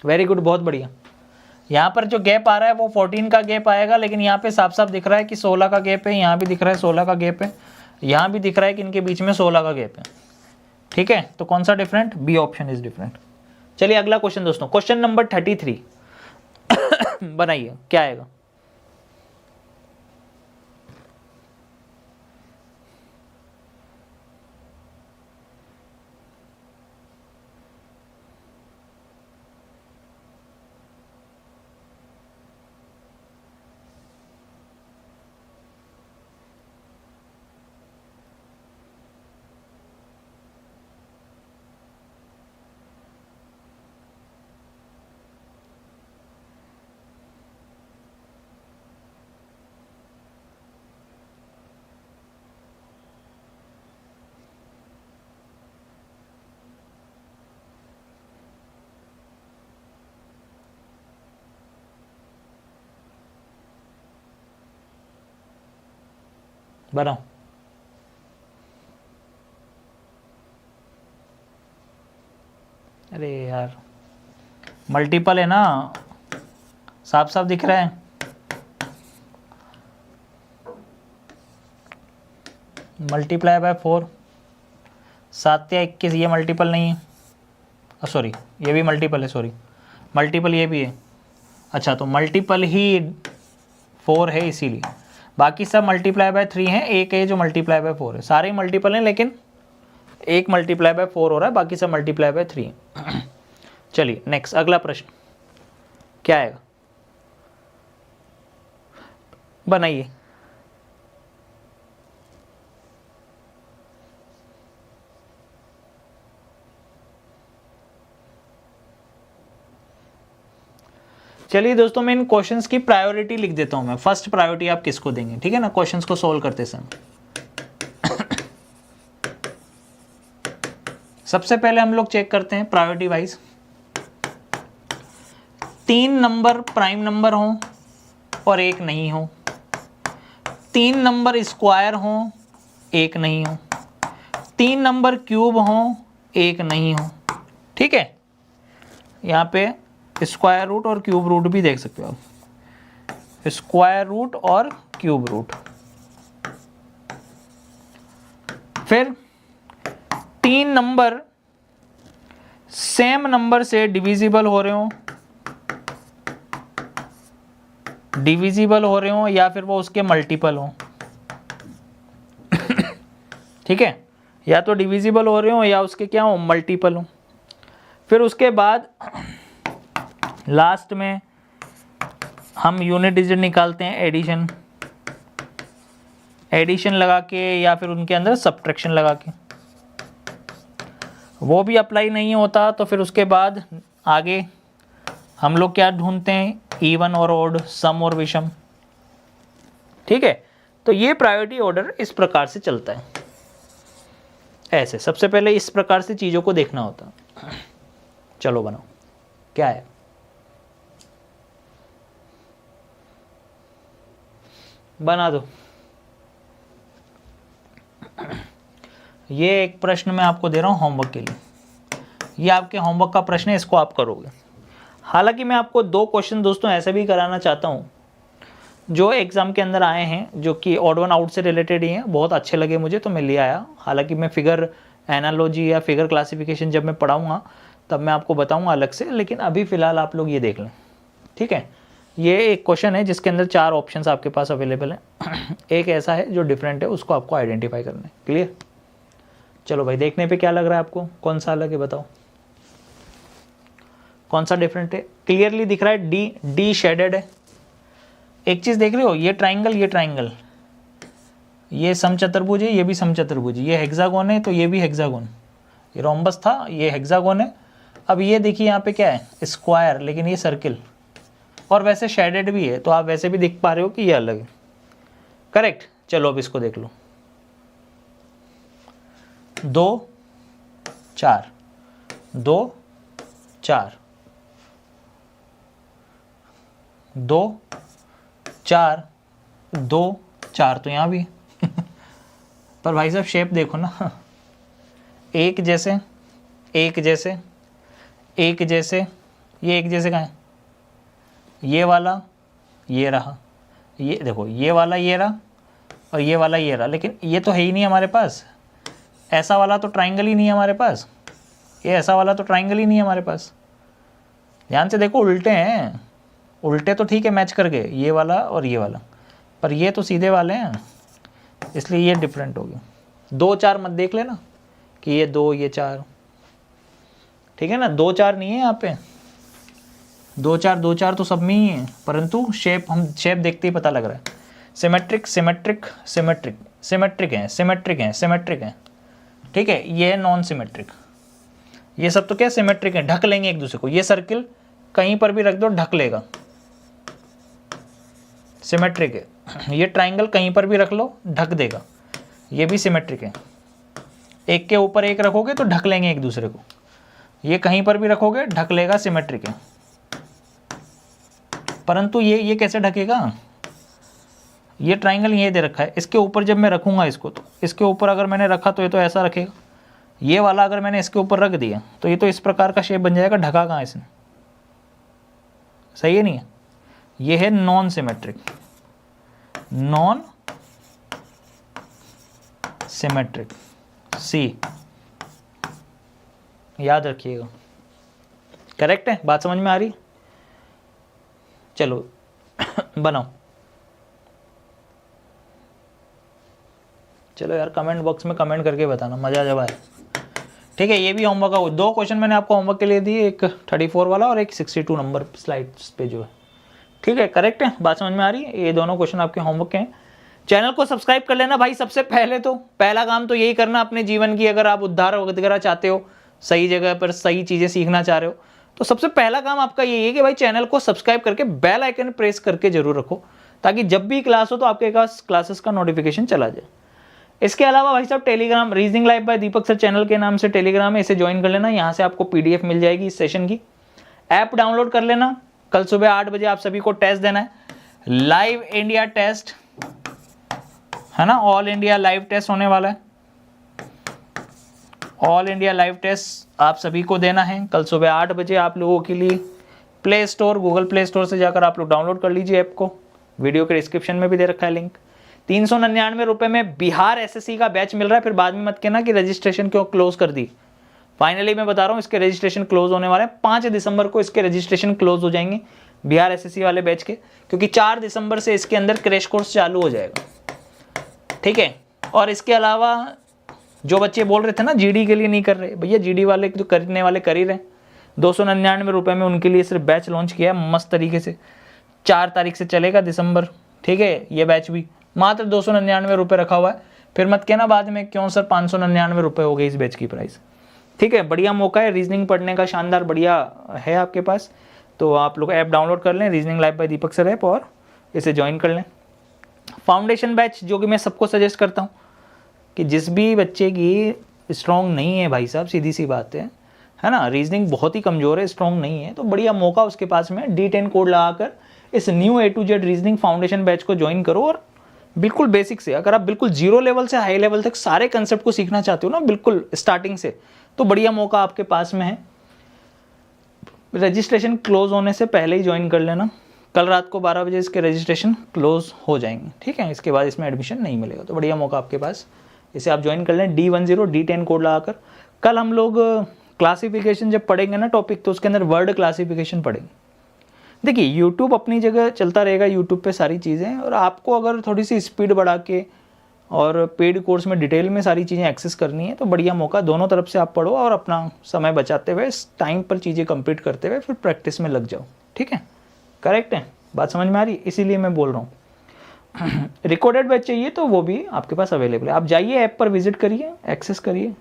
वेरी गुड, बहुत बढ़िया। यहाँ पर जो गैप आ रहा है वो 14 का गैप आएगा, लेकिन यहाँ पे साफ साफ दिख रहा है कि 16 का गैप है, यहाँ भी दिख रहा है 16 का गैप है, यहाँ भी दिख रहा है कि इनके बीच में 16 का गैप है। ठीक है, तो कौन सा different? B option is different. चलिए अगला क्वेश्चन दोस्तों, क्वेश्चन नंबर 33 बनाइए, क्या आएगा? बनाओ। अरे यार मल्टीपल है ना, साफ साफ दिख रहा है। मल्टीप्लाई बाय 4, 7 या 21, ये मल्टीपल नहीं है। सॉरी ये भी मल्टीपल है, सॉरी मल्टीपल ये भी है। अच्छा तो मल्टीपल ही 4 है इसीलिए, बाकी सब मल्टीप्लाई बाय 3 है, एक है जो मल्टीप्लाई बाय 4 है। सारे ही मल्टीपल हैं लेकिन एक मल्टीप्लाई बाय 4 हो रहा है, बाकी सब मल्टीप्लाई बाय 3 है। चलिए नेक्स्ट, अगला प्रश्न क्या आएगा, बनाइए। चलिए दोस्तों मैं इन क्वेश्चंस की प्रायोरिटी लिख देता हूं। मैं फर्स्ट प्रायोरिटी आप किसको देंगे, ठीक है ना, क्वेश्चंस को सोल्व करते समय। सबसे पहले हम लोग चेक करते हैं priority wise. 3 number prime number हो और एक नहीं हो, 3 नंबर स्क्वायर हो एक नहीं हो, 3 नंबर क्यूब हो एक नहीं हो, ठीक है। यहाँ पे स्क्वायर रूट और क्यूब रूट भी देख सकते हो आप, स्क्वायर रूट और क्यूब रूट। फिर 3 नंबर सेम नंबर से डिविजिबल हो रहे हो, या फिर वो उसके मल्टीपल हो, ठीक है, या तो डिविजिबल हो रहे हो या उसके क्या हो, मल्टीपल हो। फिर उसके बाद लास्ट में हम यूनिट डिजिट निकालते हैं, एडिशन लगा के या फिर उनके अंदर सब्ट्रैक्शन लगा के। वो भी अप्लाई नहीं होता तो फिर उसके बाद आगे हम लोग क्या ढूंढते हैं, इवन और ऑड, सम और विषम, ठीक है। तो ये प्रायोरिटी ऑर्डर इस प्रकार से चलता है, ऐसे सबसे पहले इस प्रकार से चीज़ों को देखना होता। चलो बनाओ, क्या है, बना दो। ये एक प्रश्न मैं आपको दे रहा हूँ होमवर्क के लिए, ये आपके होमवर्क का प्रश्न है, इसको आप करोगे। हालांकि मैं आपको 2 क्वेश्चन दोस्तों ऐसे भी कराना चाहता हूँ जो एग्ज़ाम के अंदर आए हैं, जो कि ऑड वन आउट से रिलेटेड ही हैं, बहुत अच्छे लगे मुझे तो मैं ले आया। हालांकि मैं फिगर एनालॉजी या फिगर क्लासिफिकेशन जब मैं पढ़ाऊँगा तब मैं आपको बताऊँगा अलग से, लेकिन अभी फ़िलहाल आप लोग ये देख लें, ठीक है। ये एक क्वेश्चन है जिसके अंदर 4 ऑप्शंस आपके पास अवेलेबल हैं। एक ऐसा है जो डिफरेंट है, उसको आपको आइडेंटिफाई करना है। क्लियर? चलो भाई, देखने पे क्या लग रहा है आपको, कौन सा अलग है बताओ, कौन सा डिफरेंट है? क्लियरली दिख रहा है, डी शेडेड है। एक चीज़ देख रहे हो, ये ट्राइंगल, ये समचतुर्भुज है, ये भी समचतुर्भुज है, ये हेक्सागोन है तो ये भी हेक्सागोन, ये रोम्बस था, ये हेक्सागोन है। अब ये देखिए यहाँ पे क्या है, स्क्वायर, लेकिन ये सर्किल, और वैसे शेडेड भी है, तो आप वैसे भी देख पा रहे हो कि ये अलग है। करेक्ट। चलो अब इसको देख लो, 2 4 2 4 2 4 2 4, तो यहाँ भी पर भाई साहब शेप देखो ना, एक जैसे, ये एक जैसे कहाँ है, ये वाला ये रहा, ये देखो, ये वाला ये रहा और ये वाला ये रहा, लेकिन ये तो है ही नहीं हमारे पास। ऐसा वाला तो ट्राइंगल ही नहीं है हमारे पास, ये ऐसा वाला तो ट्राइंगल ही नहीं है हमारे पास। ध्यान से देखो, उल्टे हैं, उल्टे तो ठीक है मैच कर गए, ये वाला और ये वाला, पर ये तो सीधे वाले हैं, इसलिए ये डिफरेंट हो गया। 2 4 मत देख लेना कि ये 2 ये 4, ठीक है ना, 2 4 नहीं है यहाँ पे, 2 4 तो सब में ही है, परंतु शेप, हम शेप देखते ही पता लग रहा है। सिमेट्रिक है, ठीक है। ये नॉन सिमेट्रिक, ये सब तो क्या सिमेट्रिक है, ढक लेंगे एक दूसरे को। ये सर्किल कहीं पर भी रख दो ढक लेगा, सिमेट्रिक है। ये ट्राइंगल कहीं पर भी रख लो ढक देगा, ये भी सिमेट्रिक है। एक के ऊपर एक रखोगे तो ढक लेंगे एक दूसरे को, ये कहीं पर भी रखोगे ढक लेगा, सिमेट्रिक है। परंतु ये कैसे ढकेगा, ये ट्राइंगल ये दे रखा है, इसके ऊपर जब मैं रखूँगा इसको, तो इसके ऊपर अगर मैंने रखा तो ये तो ऐसा रखेगा, ये वाला अगर मैंने इसके ऊपर रख दिया तो ये तो इस प्रकार का शेप बन जाएगा, ढका कहाँ इसने, सही है नहीं है? ये है नॉन सिमेट्रिक, नॉन सिमेट्रिक, सी, याद रखिएगा। करेक्ट है? बात समझ में आ रही? चलो बनाओ। चलो यार कमेंट बॉक्स में कमेंट करके बताना, मजा जब आए। ठीक है, ये भी होमवर्क का 2 क्वेश्चन मैंने आपको होमवर्क के लिए दिए, एक 34 वाला और एक 62 नंबर स्लाइड्स पे जो है। ठीक है, करेक्ट है? बात समझ में आ रही है? ये दोनों क्वेश्चन आपके होमवर्क के हैं। चैनल को सब्सक्राइब कर लेना भाई। सबसे पहले तो पहला काम तो यही करना अपने जीवन की, अगर आप उद्धार वगैरह चाहते हो, सही जगह पर सही चीज़ें सीखना चाह रहे हो, तो सबसे पहला काम आपका यही है कि भाई चैनल को सब्सक्राइब करके बेल आइकन प्रेस करके जरूर रखो, ताकि जब भी क्लास हो तो आपके पास क्लासेस का नोटिफिकेशन चला जाए। इसके अलावा भाई साहब टेलीग्राम, रीजनिंग लाइव बाय दीपक सर चैनल के नाम से टेलीग्राम है, इसे ज्वाइन कर लेना। यहाँ से आपको PDF मिल जाएगी इस सेशन की। ऐप डाउनलोड कर लेना। कल सुबह 8 बजे आप सभी को टेस्ट देना है, लाइव इंडिया टेस्ट है ना, ऑल इंडिया लाइव टेस्ट होने वाला है। ऑल इंडिया लाइव टेस्ट आप सभी को देना है कल सुबह 8 बजे आप लोगों के लिए। Play store, Google play store से जाकर आप लोग डाउनलोड कर लीजिए ऐप को, वीडियो के डिस्क्रिप्शन में भी दे रखा है लिंक। 399 रुपये में बिहार SSC का बैच मिल रहा है। फिर बाद में मत कहना कि रजिस्ट्रेशन क्यों क्लोज कर दी। फाइनली मैं बता रहा हूँ, इसके रजिस्ट्रेशन क्लोज होने वाले हैं। 5 दिसंबर को इसके रजिस्ट्रेशन क्लोज हो जाएंगे बिहार SSC वाले बैच के, क्योंकि 4 दिसंबर से इसके अंदर क्रैश कोर्स चालू हो जाएगा। ठीक है, और इसके अलावा जो बच्चे बोल रहे थे ना GD के लिए नहीं कर रहे, भैया GD वाले जो करने वाले कर ही रहे। 299 रुपये में उनके लिए सिर्फ बैच लॉन्च किया है मस्त तरीके से। 4 तारीख से चलेगा दिसंबर। ठीक है, ये बैच भी मात्र 299 रुपये रखा हुआ है। फिर मत कहना बाद में क्यों सर 599 रुपये हो गई इस बैच की प्राइस। ठीक है, बढ़िया मौका है रीजनिंग पढ़ने का, शानदार बढ़िया है आपके पास। तो आप लोग ऐप डाउनलोड कर लें, रीजनिंग लाइव बाय दीपक सर ऐप, और इसे ज्वाइन कर लें। फाउंडेशन बैच जो कि मैं सबको सजेस्ट करता हूँ कि जिस भी बच्चे की स्ट्रॉन्ग नहीं है भाई साहब, सीधी सी बात है ना, रीजनिंग बहुत ही कमज़ोर है, स्ट्रॉन्ग नहीं है, तो बढ़िया मौका उसके पास में D10 कोड लगाकर इस new A to Z reasoning foundation batch को ज्वाइन करो। और बिल्कुल बेसिक से, अगर आप बिल्कुल 0 लेवल से हाई लेवल तक सारे कंसेप्ट को सीखना चाहते हो ना बिल्कुल स्टार्टिंग से, तो बढ़िया मौका आपके पास में है। रजिस्ट्रेशन क्लोज होने से पहले ही ज्वाइन कर लेना। कल रात को 12 बजे इसके रजिस्ट्रेशन क्लोज हो जाएंगे। ठीक है, इसके बाद इसमें एडमिशन नहीं मिलेगा, तो बढ़िया मौका आपके पास, इसे आप ज्वाइन कर लें। D10 D10 कोड लगाकर। कल हम लोग क्लासिफिकेशन जब पढ़ेंगे ना टॉपिक, तो उसके अंदर वर्ड क्लासिफिकेशन पढ़ेंगे। देखिए यूट्यूब अपनी जगह चलता रहेगा, यूट्यूब पे सारी चीज़ें, और आपको अगर थोड़ी सी स्पीड बढ़ा के और पेड कोर्स में डिटेल में सारी चीज़ें एक्सेस करनी है, तो बढ़िया मौका, दोनों तरफ से आप पढ़ो और अपना समय बचाते हुए टाइम पर चीज़ें कंप्लीट करते हुए फिर प्रैक्टिस में लग जाओ। ठीक है, करेक्ट है? बात समझ में आ रही है? इसीलिए मैं बोल रहा हूँ। रिकॉर्डेड बैच चाहिए तो वो भी आपके पास अवेलेबल है, आप जाइए ऐप पर विजिट करिए, एक्सेस करिए।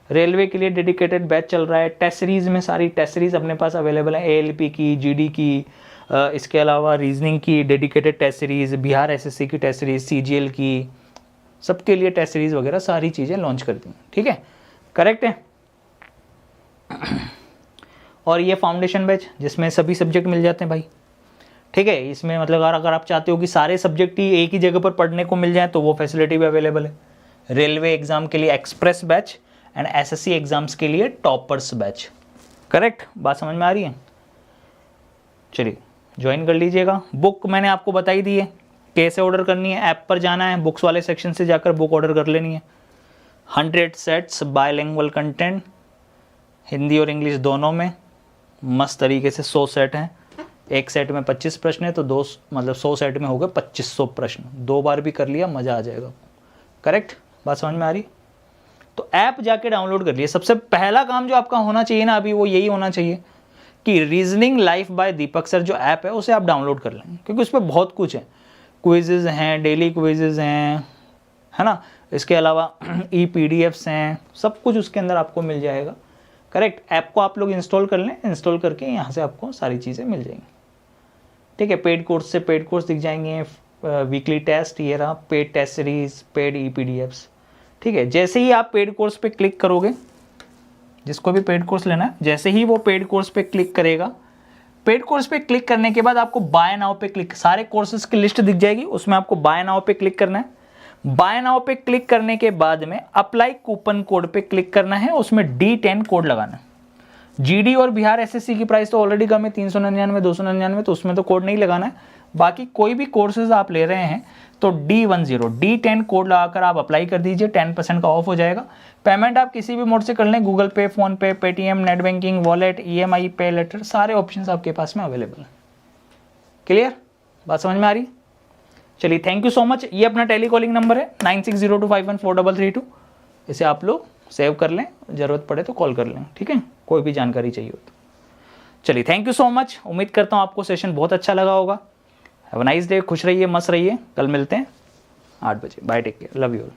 रेलवे के लिए डेडिकेटेड बैच चल रहा है। टेस्ट सीरीज़ में सारी टेस्ट सीरीज़ अपने पास अवेलेबल है, ALP की, GD की, इसके अलावा रीजनिंग की dedicated test series, Bihar SSC की टेस्ट सीरीज़, CGL की, सबके लिए टेस्ट सीरीज़ वगैरह सारी चीज़ें लॉन्च कर दी। ठीक है, करेक्ट है? और ये फाउंडेशन बैच जिसमें सभी सब्जेक्ट मिल जाते हैं भाई। ठीक है, इसमें मतलब अगर आप चाहते हो कि सारे सब्जेक्ट ही एक ही जगह पर पढ़ने को मिल जाए, तो वो फैसिलिटी भी अवेलेबल है। रेलवे एग्जाम के लिए express batch and SSC exams के लिए टॉपर्स बैच। करेक्ट? बात समझ में आ रही है? चलिए ज्वाइन कर लीजिएगा। बुक मैंने आपको बताई दी है कैसे ऑर्डर करनी है। ऐप पर जाना है, बुक्स वाले सेक्शन से जाकर बुक ऑर्डर कर लेनी है। 100 सेट्स बायलिंगुअल कंटेंट, हिंदी और इंग्लिश दोनों में, मस्त तरीके से 100 सेट हैं। एक सेट में 25 प्रश्न है, तो 100 सेट में हो गए 2500 प्रश्न। 2 बार भी कर लिया, मज़ा आ जाएगा। करेक्ट? बात समझ में आ रही? तो ऐप जाके डाउनलोड कर लिए। सबसे पहला काम जो आपका होना चाहिए ना अभी, वो यही होना चाहिए कि reasoning life by Deepak sir जो ऐप है उसे आप डाउनलोड कर लें, क्योंकि उस पर बहुत कुछ है। क्विजेज हैं, डेली क्विजेज हैं, है ना, इसके अलावा PDFs हैं, सब कुछ उसके अंदर आपको मिल जाएगा। करेक्ट? ऐप को आप लोग इंस्टॉल कर लें, इंस्टॉल करके यहाँ से आपको सारी चीज़ें मिल जाएंगी। ठीक है, पेड कोर्स से पेड कोर्स दिख जाएंगे, वीकली टेस्ट, ये रहा paid test series, paid PDFs। ठीक है, जैसे ही आप पेड कोर्स पे क्लिक करोगे, जिसको भी पेड कोर्स लेना है, जैसे ही वो पेड कोर्स पे क्लिक करेगा, पेड कोर्स पे क्लिक करने के बाद आपको बाय नाउ पे क्लिक, सारे कोर्सेज की लिस्ट दिख जाएगी, उसमें आपको बाय नाउ पे क्लिक करना है। बाय नाउ पे क्लिक करने के बाद में अप्लाई कूपन कोड पे क्लिक करना है, उसमें D10 कोड लगाना है। जीडी और बिहार एसएससी की प्राइस तो ऑलरेडी कम है, 399 299, तो उसमें तो कोड नहीं लगाना है। बाकी कोई भी कोर्सेज आप ले रहे हैं तो D10 कोड लगाकर आप अप्लाई कर दीजिए, 10% का ऑफ हो जाएगा। पेमेंट आप किसी भी मोड से कर लें, गूगल पे, फोन पे, Paytm, net banking, wallet, EMI, पे लेटर, सारे ऑप्शंस आपके पास में अवेलेबल हैं। क्लियर, बात समझ में आ रही? चलिए, थैंक यू सो मच। ये अपना टेलीकॉलिंग नंबर है 9602514332, इसे आप लोग सेव कर लें, जरूरत पड़े तो कॉल कर लें, ठीक है, कोई भी जानकारी चाहिए हो तो। चलिए, थैंक यू सो मच। उम्मीद करता हूँ आपको सेशन बहुत अच्छा लगा होगा। हैव अ नाइस डे, खुश रहिए, मस्त रहिए। कल मिलते हैं 8 बजे। Bye, take care, love you all.